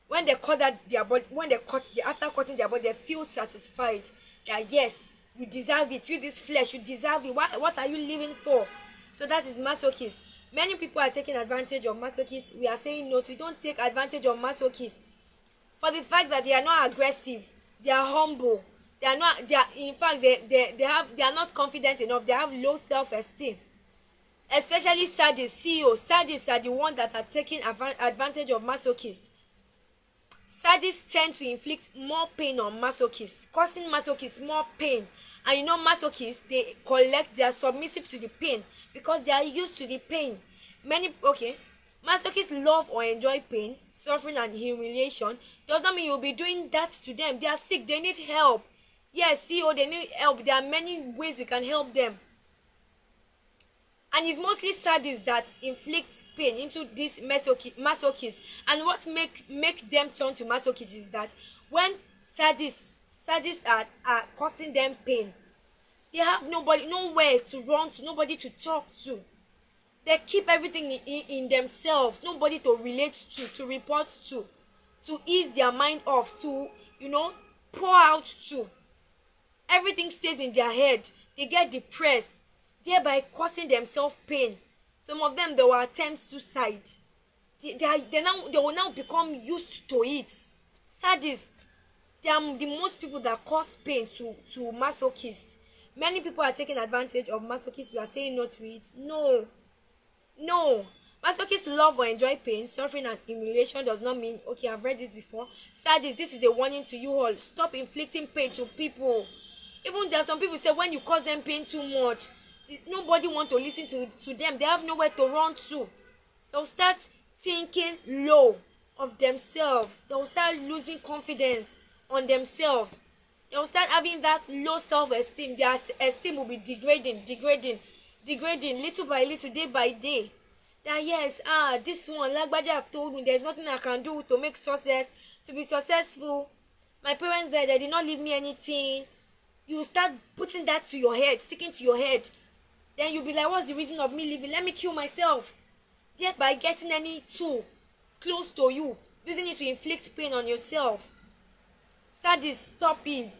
When they cut after cutting their body, they feel satisfied that yes, you deserve it. You, this flesh, you deserve it. What are you living for? So that is masochist. Many people are taking advantage of masochists. We are saying no, we don't take advantage of masochists for the fact that they are not aggressive. They are humble. They are not. They are, in fact, they are not confident enough. They have low self-esteem. Especially sadists, CEOs. Sadists are the ones that are taking advantage of masochists. Sadists tend to inflict more pain on masochists, causing masochists more pain. And you know, masochists, they are submissive to the pain because they are used to the pain. Masochists love or enjoy pain, suffering, and humiliation. Does not mean you'll be doing that to them. They are sick, they need help. Yes, CEO, they need help. There are many ways we can help them. And it's mostly sadists that inflict pain into these masochists. And what make them turn to masochists is that when sadists are causing them pain, they have nowhere to run to, nobody to talk to. They keep everything in themselves, nobody to relate to report to ease their mind off, to pour out to. Everything stays in their head. They get depressed, thereby causing themselves pain. Some of them, they will attempt suicide. They will now become used to it. Sadists, they are the most people that cause pain to masochists. Many people are taking advantage of masochists. We are saying no to it. No. Masochists love or enjoy pain, suffering, and humiliation. Does not mean, okay, I've read this before. Sadists, this is a warning to you all. Stop inflicting pain to people. Even there are some people say when you cause them pain too much, nobody want to listen to them. They have nowhere to run to. They'll start thinking low of themselves. They'll start losing confidence on themselves. They'll start having that low self-esteem. Their esteem will be degrading little by little, day by day. That yes, this one, Lagbaja have told me there's nothing I can do to make success, to be successful. My parents they did not leave me anything. You start putting that to your head, sticking to your head. Then you'll be like, what's the reason of me living? Let me kill myself. Thereby getting any tool close to you, using it to inflict pain on yourself. Sadists, stop it.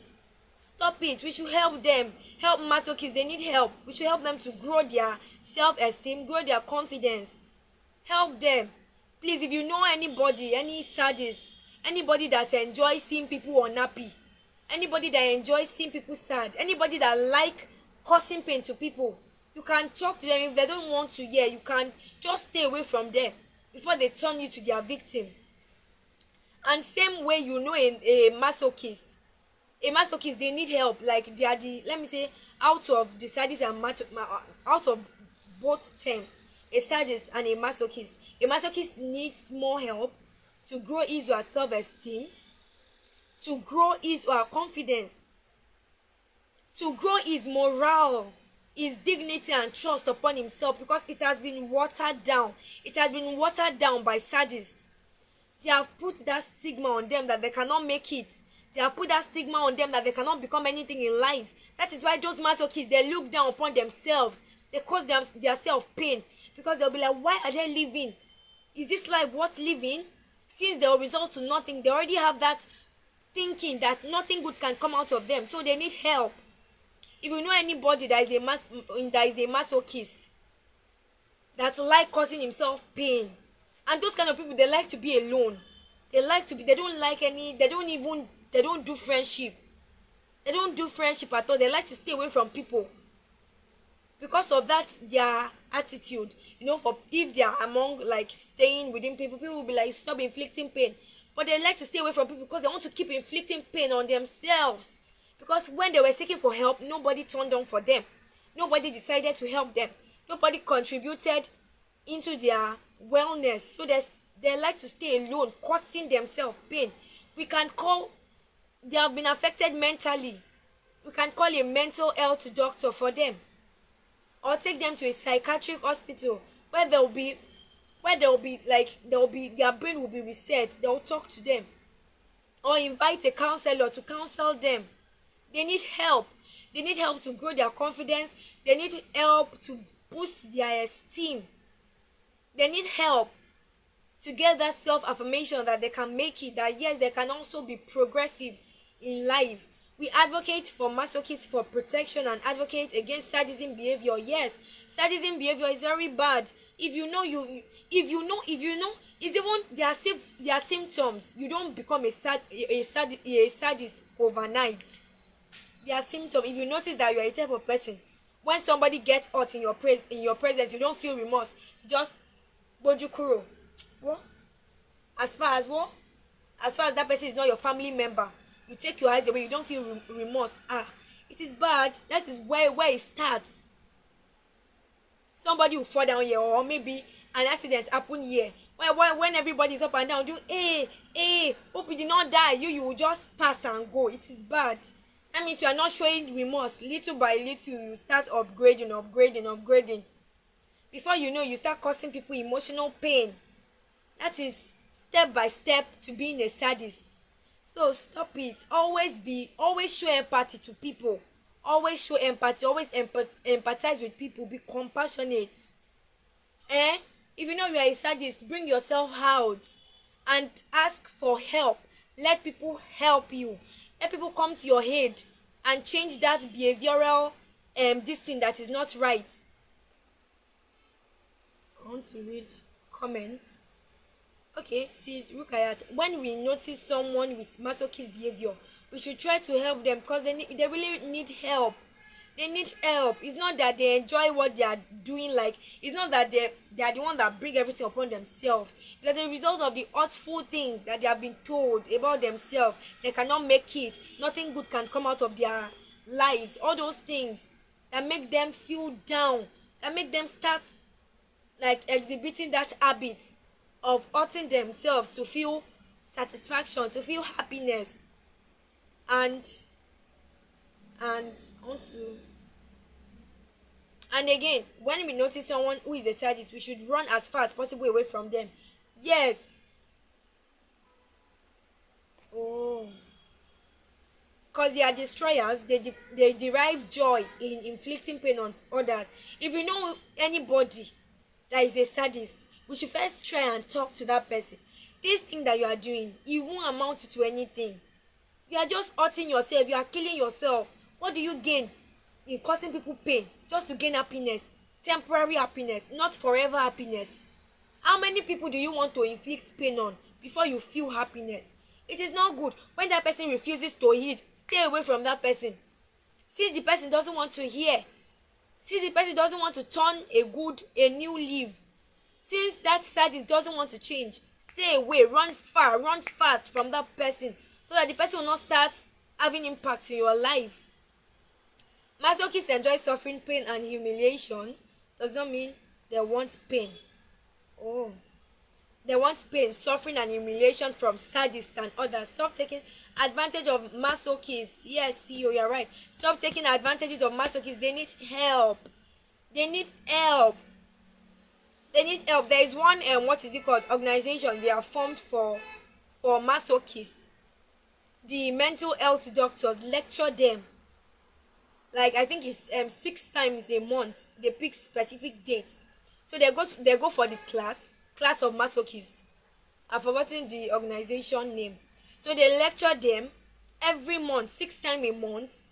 We should help them. Help masochists, they need help. We should help them to grow their self-esteem, grow their confidence. Help them. Please, if you know anybody, any sadist, anybody that enjoys seeing people unhappy, anybody that enjoys seeing people sad, anybody that like causing pain to people, you can talk to them. If they don't want to hear, you can just stay away from them before they turn you to their victim. And same way, a masochist, they need help. Like they are out of the sadist and out of both terms, a sadist and a masochist. A masochist needs more help to grow his or her self-esteem, to grow his or her confidence, to grow his morale, his dignity and trust upon himself, because it has been watered down. It has been watered down by sadists. They have put that stigma on them that they cannot make it. They have put that stigma on them that they cannot become anything in life. That is why those masochists, they look down upon themselves. They cause their self pain, because they'll be like, why are they living? Is this life worth living? Since they'll result to nothing, they already have that thinking that nothing good can come out of them, so they need help. If you know anybody that is a masochist, that like causing himself pain, and those kind of people, they like to be alone. They don't do friendship. They don't do friendship at all. They like to stay away from people. Because of that, their attitude, if they are among, like, staying within people will be like, stop inflicting pain. But they like to stay away from people because they want to keep inflicting pain on themselves. Because when they were seeking for help, nobody turned on for them. Nobody decided to help them. Nobody contributed into their wellness. So they like to stay alone, causing themselves pain. We can call, they have been affected mentally. We can call a mental health doctor for them. Or take them to a psychiatric hospital where their brain will be reset. They'll talk to them. Or invite a counselor to counsel them. They need help. They need help to grow their confidence. They need help to boost their esteem. They need help to get that self-affirmation that they can make it, that yes, they can also be progressive in life. We advocate for masochists for protection and advocate against sadism behavior. Yes, sadism behavior is very bad. If you know, it's even their symptoms. You don't become a sadist overnight. Their symptom. If you notice that you are a type of person, when somebody gets hurt in your presence, you don't feel remorse. Just boju kuro. What? As far as what? As far as that person is not your family member, you take your eyes away. You don't feel remorse. It is bad. That is where it starts. Somebody will fall down here, or maybe an accident happen here. When everybody is up and down, do hope you did not die. You will just pass and go. It is bad. That means you are not showing remorse. Little by little, you start upgrading. Before you know, you start causing people emotional pain. That is step by step to being a sadist. So stop it. Always show empathy to people. Always show empathy. Always empathize with people. Be compassionate. If you know you are a sadist, bring yourself out and ask for help. Let people help you. Let people come to your aid and change that behavioral this thing that is not right. I want to read comments. Okay, sis Rukayat, when we notice someone with masochist behavior, we should try to help them because they really need help. They need help. It's not that they enjoy what they are doing. Like, it's not that they are the one that bring everything upon themselves. It's that the result of the hurtful things that they have been told about themselves. They cannot make it. Nothing good can come out of their lives. All those things that make them feel down, that make them start like exhibiting that habit of hurting themselves to feel satisfaction, to feel happiness. And again, when we notice someone who is a sadist, we should run as far as possible away from them. Yes. Because they are destroyers. They derive joy in inflicting pain on others. If you know anybody that is a sadist, we should first try and talk to that person. This thing that you are doing, it won't amount to anything. You are just hurting yourself. You are killing yourself. What do you gain in causing people pain just to gain happiness? Temporary happiness, not forever happiness. How many people do you want to inflict pain on before you feel happiness? It is not good. When that person refuses to heed, stay away from that person. Since the person doesn't want to hear, since the person doesn't want to turn a new leaf, since that sadist doesn't want to change, stay away, run fast from that person, so that the person will not start having impact in your life. Masochists enjoy suffering, pain, and humiliation. Does not mean they want pain. They want pain, suffering, and humiliation from sadists and others. Stop taking advantage of masochists. Yes, CEO, you're right. Stop taking advantages of masochists. They need help. There is one organization they are formed for masochists. The mental health doctors lecture them. Like, I think it's 6 times a month. They pick specific dates. So they go for the class of masochists. I've forgotten the organization name. So they lecture them every month, 6 times a month,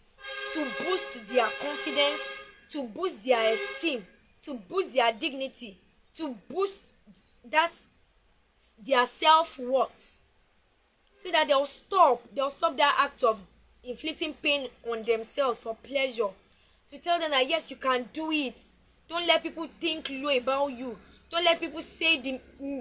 to boost their confidence, to boost their esteem, to boost their dignity, to boost their self-worth, so that they'll stop that act of inflicting pain on themselves for pleasure. To tell them that yes, you can do it. Don't let people think low about you. Don't let people say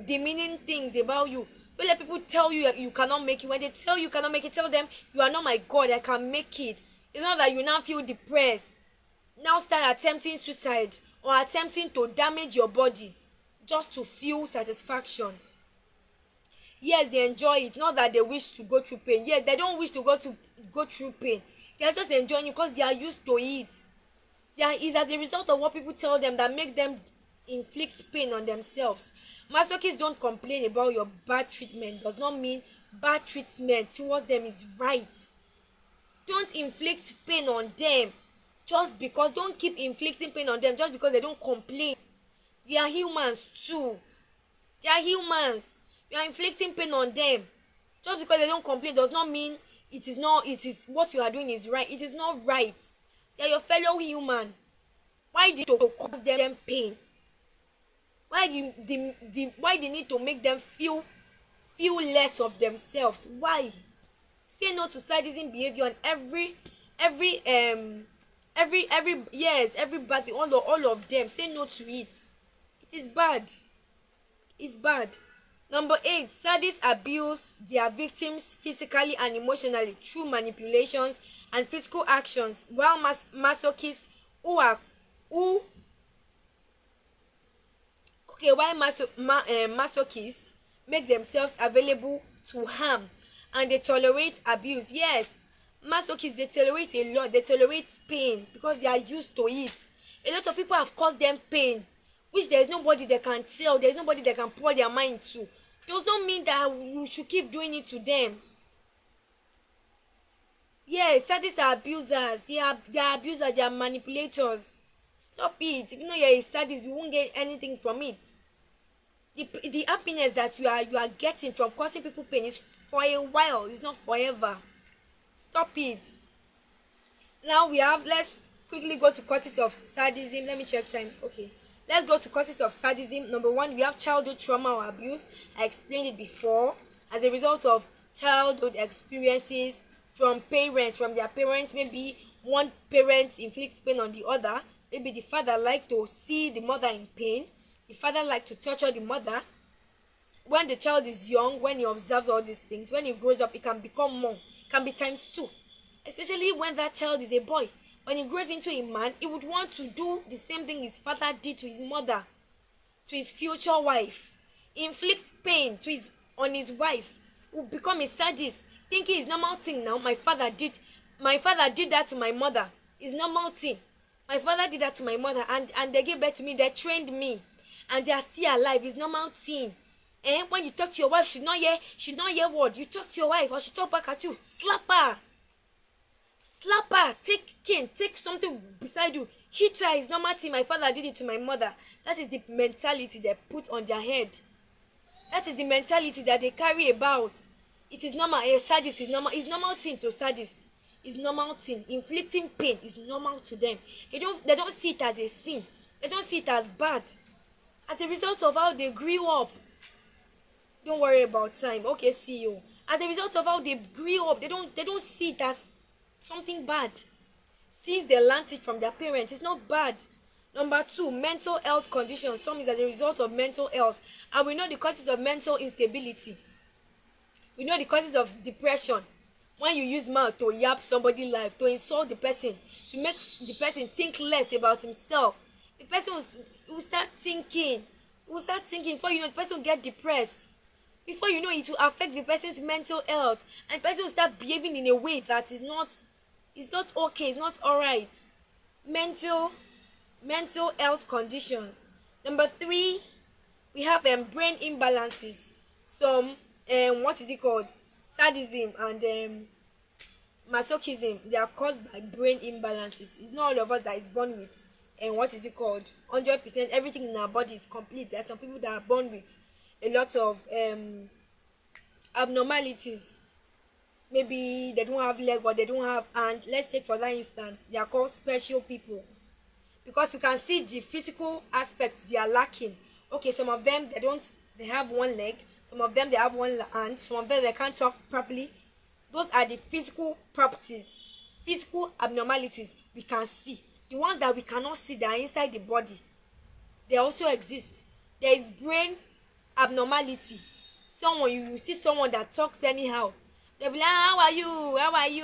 demeaning things about you. Don't let people tell you you cannot make it. When they tell you cannot make it, tell them you are not my God, I can make it. It's not that you now feel depressed, now start attempting suicide or attempting to damage your body just to feel satisfaction. Yes, they enjoy it, not that they wish to go through pain. Yes, they don't wish to go through pain. They are just enjoying it because they are used to it. It's as a result of what people tell them that make them inflict pain on themselves. Masochists don't complain about your bad treatment. Does not mean bad treatment towards them is right. Don't inflict pain on them just because. Don't keep inflicting pain on them just because they don't complain. They are humans too. They are humans. You are inflicting pain on them just because they don't complain does not mean it is what you are doing is right. It is not right. They are your fellow human. Why do you cause them pain? Why the need to make them feel less of themselves? Why? Say no to sadism behavior and every yes, everybody, all of them say no to it. It is bad. It's bad. Number 8, sadists abuse their victims physically and emotionally through manipulations and physical actions, while masochists who are who okay while masochists make themselves available to harm and they tolerate abuse. Yes, masochists, they tolerate a lot. They tolerate pain because they are used to it. A lot of people have caused them pain, which there is nobody they can tell, there is nobody they can pour their mind to. Does not mean that you should keep doing it to them. Yes, sadists are abusers. They are abusers. They are manipulators. Stop it. If you know you're a sadist, you won't get anything from it. The happiness that you are getting from causing people pain is for a while. It's not forever. Stop it. Now let's quickly go to causes of sadism. Let me check time. Okay, let's go to causes of sadism. Number 1, we have childhood trauma or abuse. I explained it before. As a result of childhood experiences from their parents. Maybe one parent inflicts pain on the other. Maybe the father like to see the mother in pain. The father like to torture the mother. When the child is young, when he observes all these things, when he grows up, it can become more. It can be times 2. Especially when that child is a boy. When he grows into a man, he would want to do the same thing his father did to his mother, to his future wife. He inflicts pain on his wife. He will become a sadist, thinking it's normal thing now. My father did that to my mother. It's normal thing. My father did that to my mother, and they gave birth to me. They trained me, and they are still alive. It's normal thing. When you talk to your wife, she's not hear word. You talk to your wife, or she talk back at you. Slap her. Take something beside you, hit her. It's normal thing. My father did it to my mother. That is the mentality they put on their head. That is the mentality that they carry about. It is normal. A sadist is normal. It's normal thing to sadist. It's normal thing. Inflicting pain is normal to them. They don't see it as a sin. They don't see it as bad. As a result of how they grew up. Don't worry about time. Okay, see you. As a result of how they grew up, they don't see it as something bad. Since they learned it from their parents, it's not bad. Number 2, mental health conditions. Some is as a result of mental health, and we know the causes of mental instability. We know the causes of depression. When you use mouth to yap somebody's life, to insult the person, to make the person think less about himself, the person will start thinking. Before you know, the person will get depressed. Before you know, it will affect the person's mental health, and the person will start behaving in a way that is not okay. It's not all right. Mental health conditions. Number 3, we have brain imbalances. Some what is it called? Sadism and masochism. They are caused by brain imbalances. It's not all of us that is born with what is it called? 100%. Everything in our body is complete. There are some people that are born with a lot of abnormalities. Maybe they don't have leg or they don't have hand. Let's take for that instance, they are called special people, because you can see the physical aspects they are lacking. Okay, some of them they have one leg, some of them they have one hand, some of them they can't talk properly. Those are the physical properties, physical abnormalities we can see. The ones that we cannot see, that are inside the body, they also exist. There is brain abnormality. You see someone that talks anyhow. They'll be like, how are you?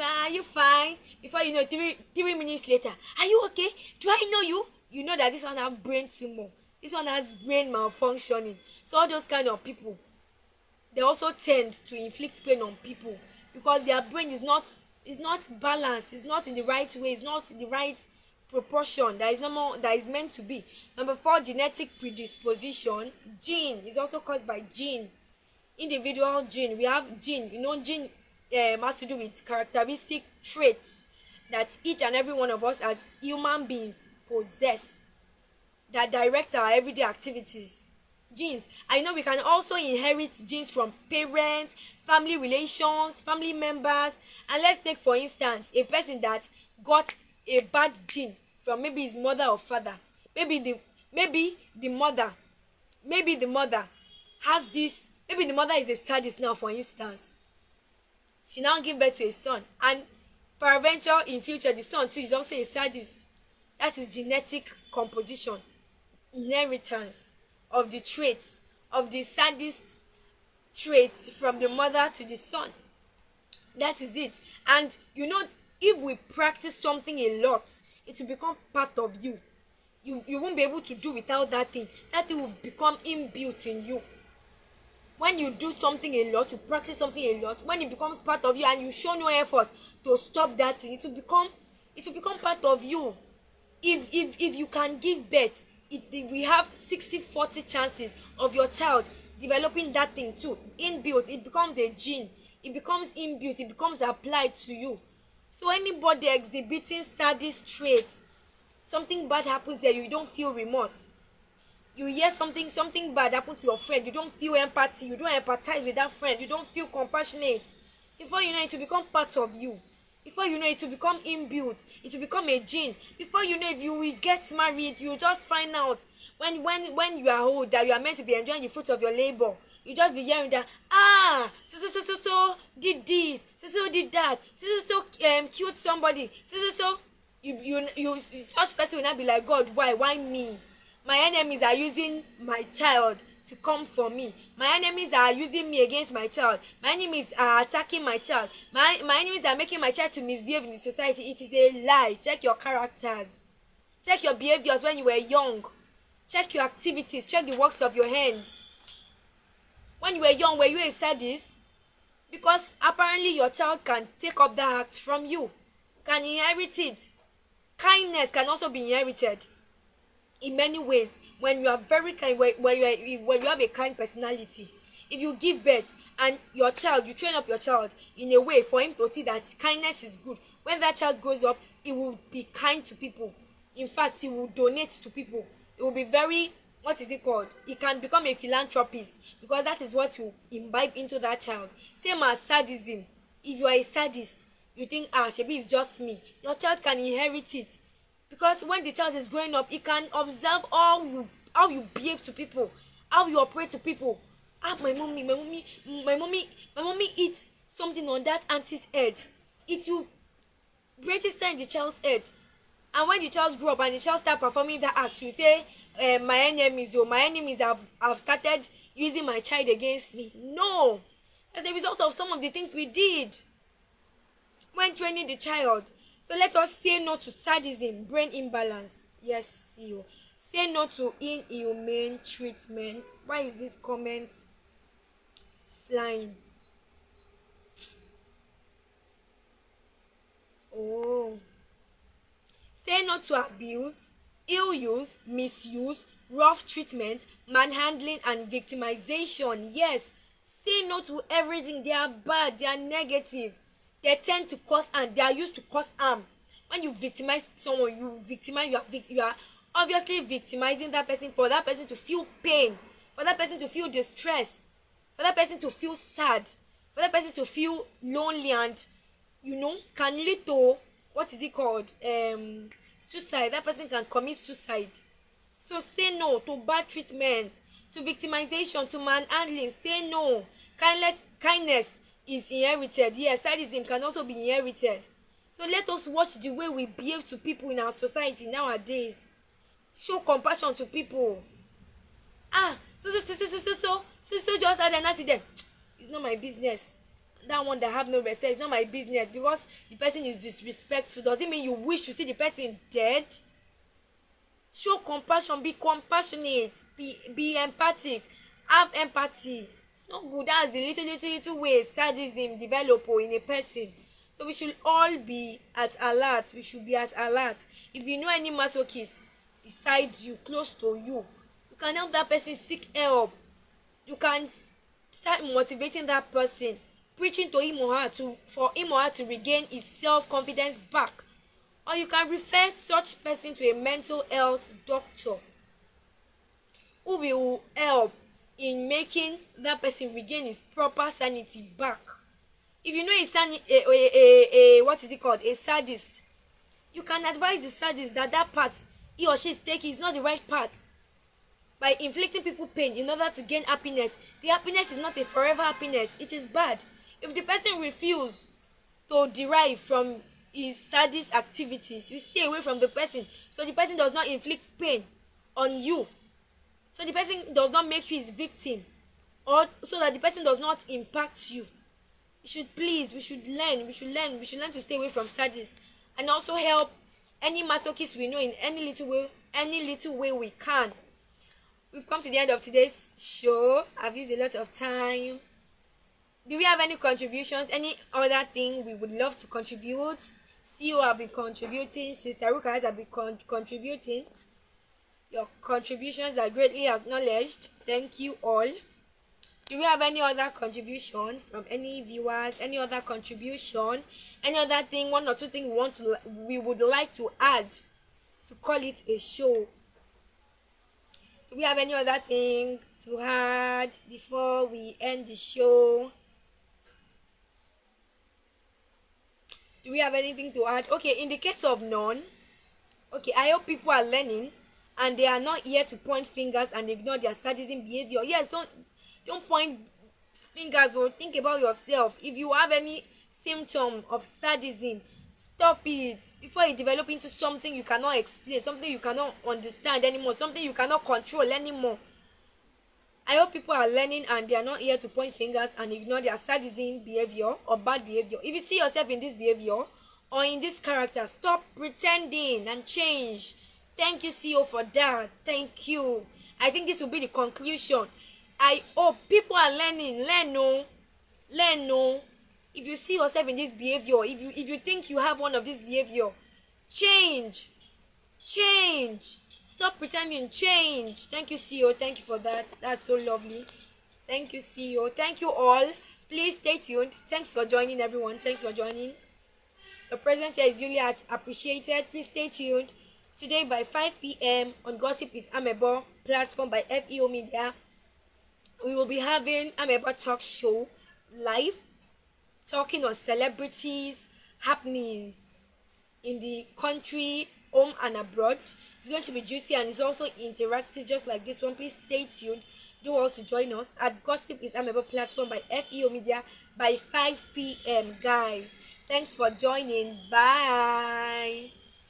Are you fine? Before you know, 3 minutes later, are you okay? Do I know you? You know that this one has brain tumor. This one has brain malfunctioning. So all those kind of people, they also tend to inflict pain on people because their brain is not balanced. It's not in the right way. It's not in the right proportion that is meant to be. Number 4, genetic predisposition. Gene is also caused by gene. Individual gene. We have gene. Gene has to do with characteristic traits that each and every one of us as human beings possess that direct our everyday activities. Genes. I know we can also inherit genes from parents, family relations, family members. And let's take for instance a person that got a bad gene from maybe his mother or father. Maybe the mother has this. Maybe the mother is a sadist now, for instance. She now give birth to a son, and Peradventure in future the son too is also a sadist. That is genetic composition, inheritance of the traits, of the sadist traits from the mother to the son. That is it. And you know, if we practice something a lot, it will become part of you. You won't be able to do without that thing. That thing will become inbuilt in you. When you do something a lot, you practice something a lot, when it becomes part of you and you show no effort to stop that thing, it will become part of you. If you can give birth, we have 60-40 chances of your child developing that thing too, inbuilt. It becomes a gene, it becomes inbuilt, it becomes applied to you. So anybody exhibiting sadist traits, something bad happens there, you don't feel remorse. You hear something bad happen to your friend, you don't feel empathy, you don't empathize with that friend, you don't feel compassionate. Before you know it will become part of you. Before you know it will become inbuilt, it will become a gene. Before you know, if you will get married, you just find out when you are old that you are meant to be enjoying the fruits of your labor. You just be hearing that so did this, so did that, so killed somebody, so you such person will not be like, God, why me? My enemies are using my child to come for me. My enemies are using me against my child. My enemies are attacking my child. My enemies are making my child to misbehave in the society. It is a lie. Check your characters. Check your behaviors when you were young. Check your activities. Check the works of your hands. When you were young, were you a sadist? Because apparently your child can take up that act from you. Can inherit it. Kindness can also be inherited in many ways. When you are very kind, when you have a kind personality, if you give birth and you train up your child in a way for him to see that kindness is good, when that child grows up, he will be kind to people. In fact, he will donate to people. It will be very, what is it called? He can become a philanthropist, because that is what you imbibe into that child. Same as sadism. If you are a sadist, you think, shebi it's just me. Your child can inherit it. Because when the child is growing up, he can observe how you behave to people, how you operate to people. My mommy eats something on that auntie's head. It will register in the child's head. And when the child grow up and the child start performing that act, you say, my enemies have started using my child against me. No, as a result of some of the things we did when training the child. So let us say no to sadism, brain imbalance. Yes, CEO. Say no to inhumane treatment. Why is this comment flying? Oh. Say no to abuse, ill use, misuse, rough treatment, manhandling, and victimization. Yes. Say no to everything. They are bad. They are negative. They tend to cause harm. They are used to cause harm. When you victimize someone, you are obviously victimizing that person, for that person to feel pain, for that person to feel distress, for that person to feel sad, for that person to feel lonely, and can lead to, what is it called, suicide. That person can commit suicide. So say no to bad treatment, to victimization, to manhandling. Say no. Kindness is inherited. Yes, sadism can also be inherited. So let us watch the way we behave to people in our society nowadays. Show compassion to people. So just had an accident. It's not my business. That one that have no respect, it's not my business, because the person is disrespectful. Does it mean you wish to see the person dead? Show compassion. Be compassionate. Be empathic. Have empathy. It's not good. That's the little way sadism develop in a person. So we should all be at alert. We should be at alert. If you know any masochist beside you, close to you, you can help that person seek help. You can start motivating that person, preaching to him or her for him or her to regain his self-confidence back. Or you can refer such person to a mental health doctor who will help in making that person regain his proper sanity back. If you know a sadist, you can advise the sadist that path he or she is taking is not the right path. By inflicting people pain in order to gain happiness, the happiness is not a forever happiness. It is bad. If the person refuses to derive from is sadist activities. You stay away from the person so the person does not inflict pain on you, so the person does not make you his victim, or so that the person does not impact you. We should learn to stay away from sadists, and also help any masochist we know in any little way we can. We've come to the end of today's show. I've used a lot of time. Do we have any contributions, any other thing we would love to contribute? CEO have been contributing, Sister Ruka has been contributing. Your contributions are greatly acknowledged. Thank you all. Do we have any other contribution from any viewers? Any other contribution? Any other thing, one or two things we would like to add to call it a show? Do we have any other thing to add before we end the show? Do we have anything to add? Okay, in the case of none, okay, I hope people are learning and they are not here to point fingers and ignore their sadism behavior. Yes, don't point fingers or think about yourself. If you have any symptom of sadism, stop it before it develop into something you cannot explain, something you cannot understand anymore, something you cannot control anymore. I hope people are learning and they are not here to point fingers and ignore their sadism behavior or bad behavior. If you see yourself in this behavior or in this character, stop pretending and change. Thank you, CEO, for that. Thank you. I think this will be the conclusion. I hope people are learning. Learn no. If you see yourself in this behavior, if you think you have one of this behavior, change. Stop pretending, change. Thank you, CEO. Thank you for that. That's so lovely. Thank you, CEO. Thank you all. Please stay tuned. Thanks for joining, everyone. Thanks for joining. Your presence here is really appreciated. Please stay tuned. Today by 5 p.m. on Gossip is Amebo platform by FEO Media. We will be having Amebo Talk Show live, talking on celebrities, happenings in the country, home and abroad. It's going to be juicy and it's also interactive, just like this one. Please stay tuned. Do all to join us at Gossip is Amebo platform by FEO Media by 5 p.m. guys. Thanks for joining. Bye.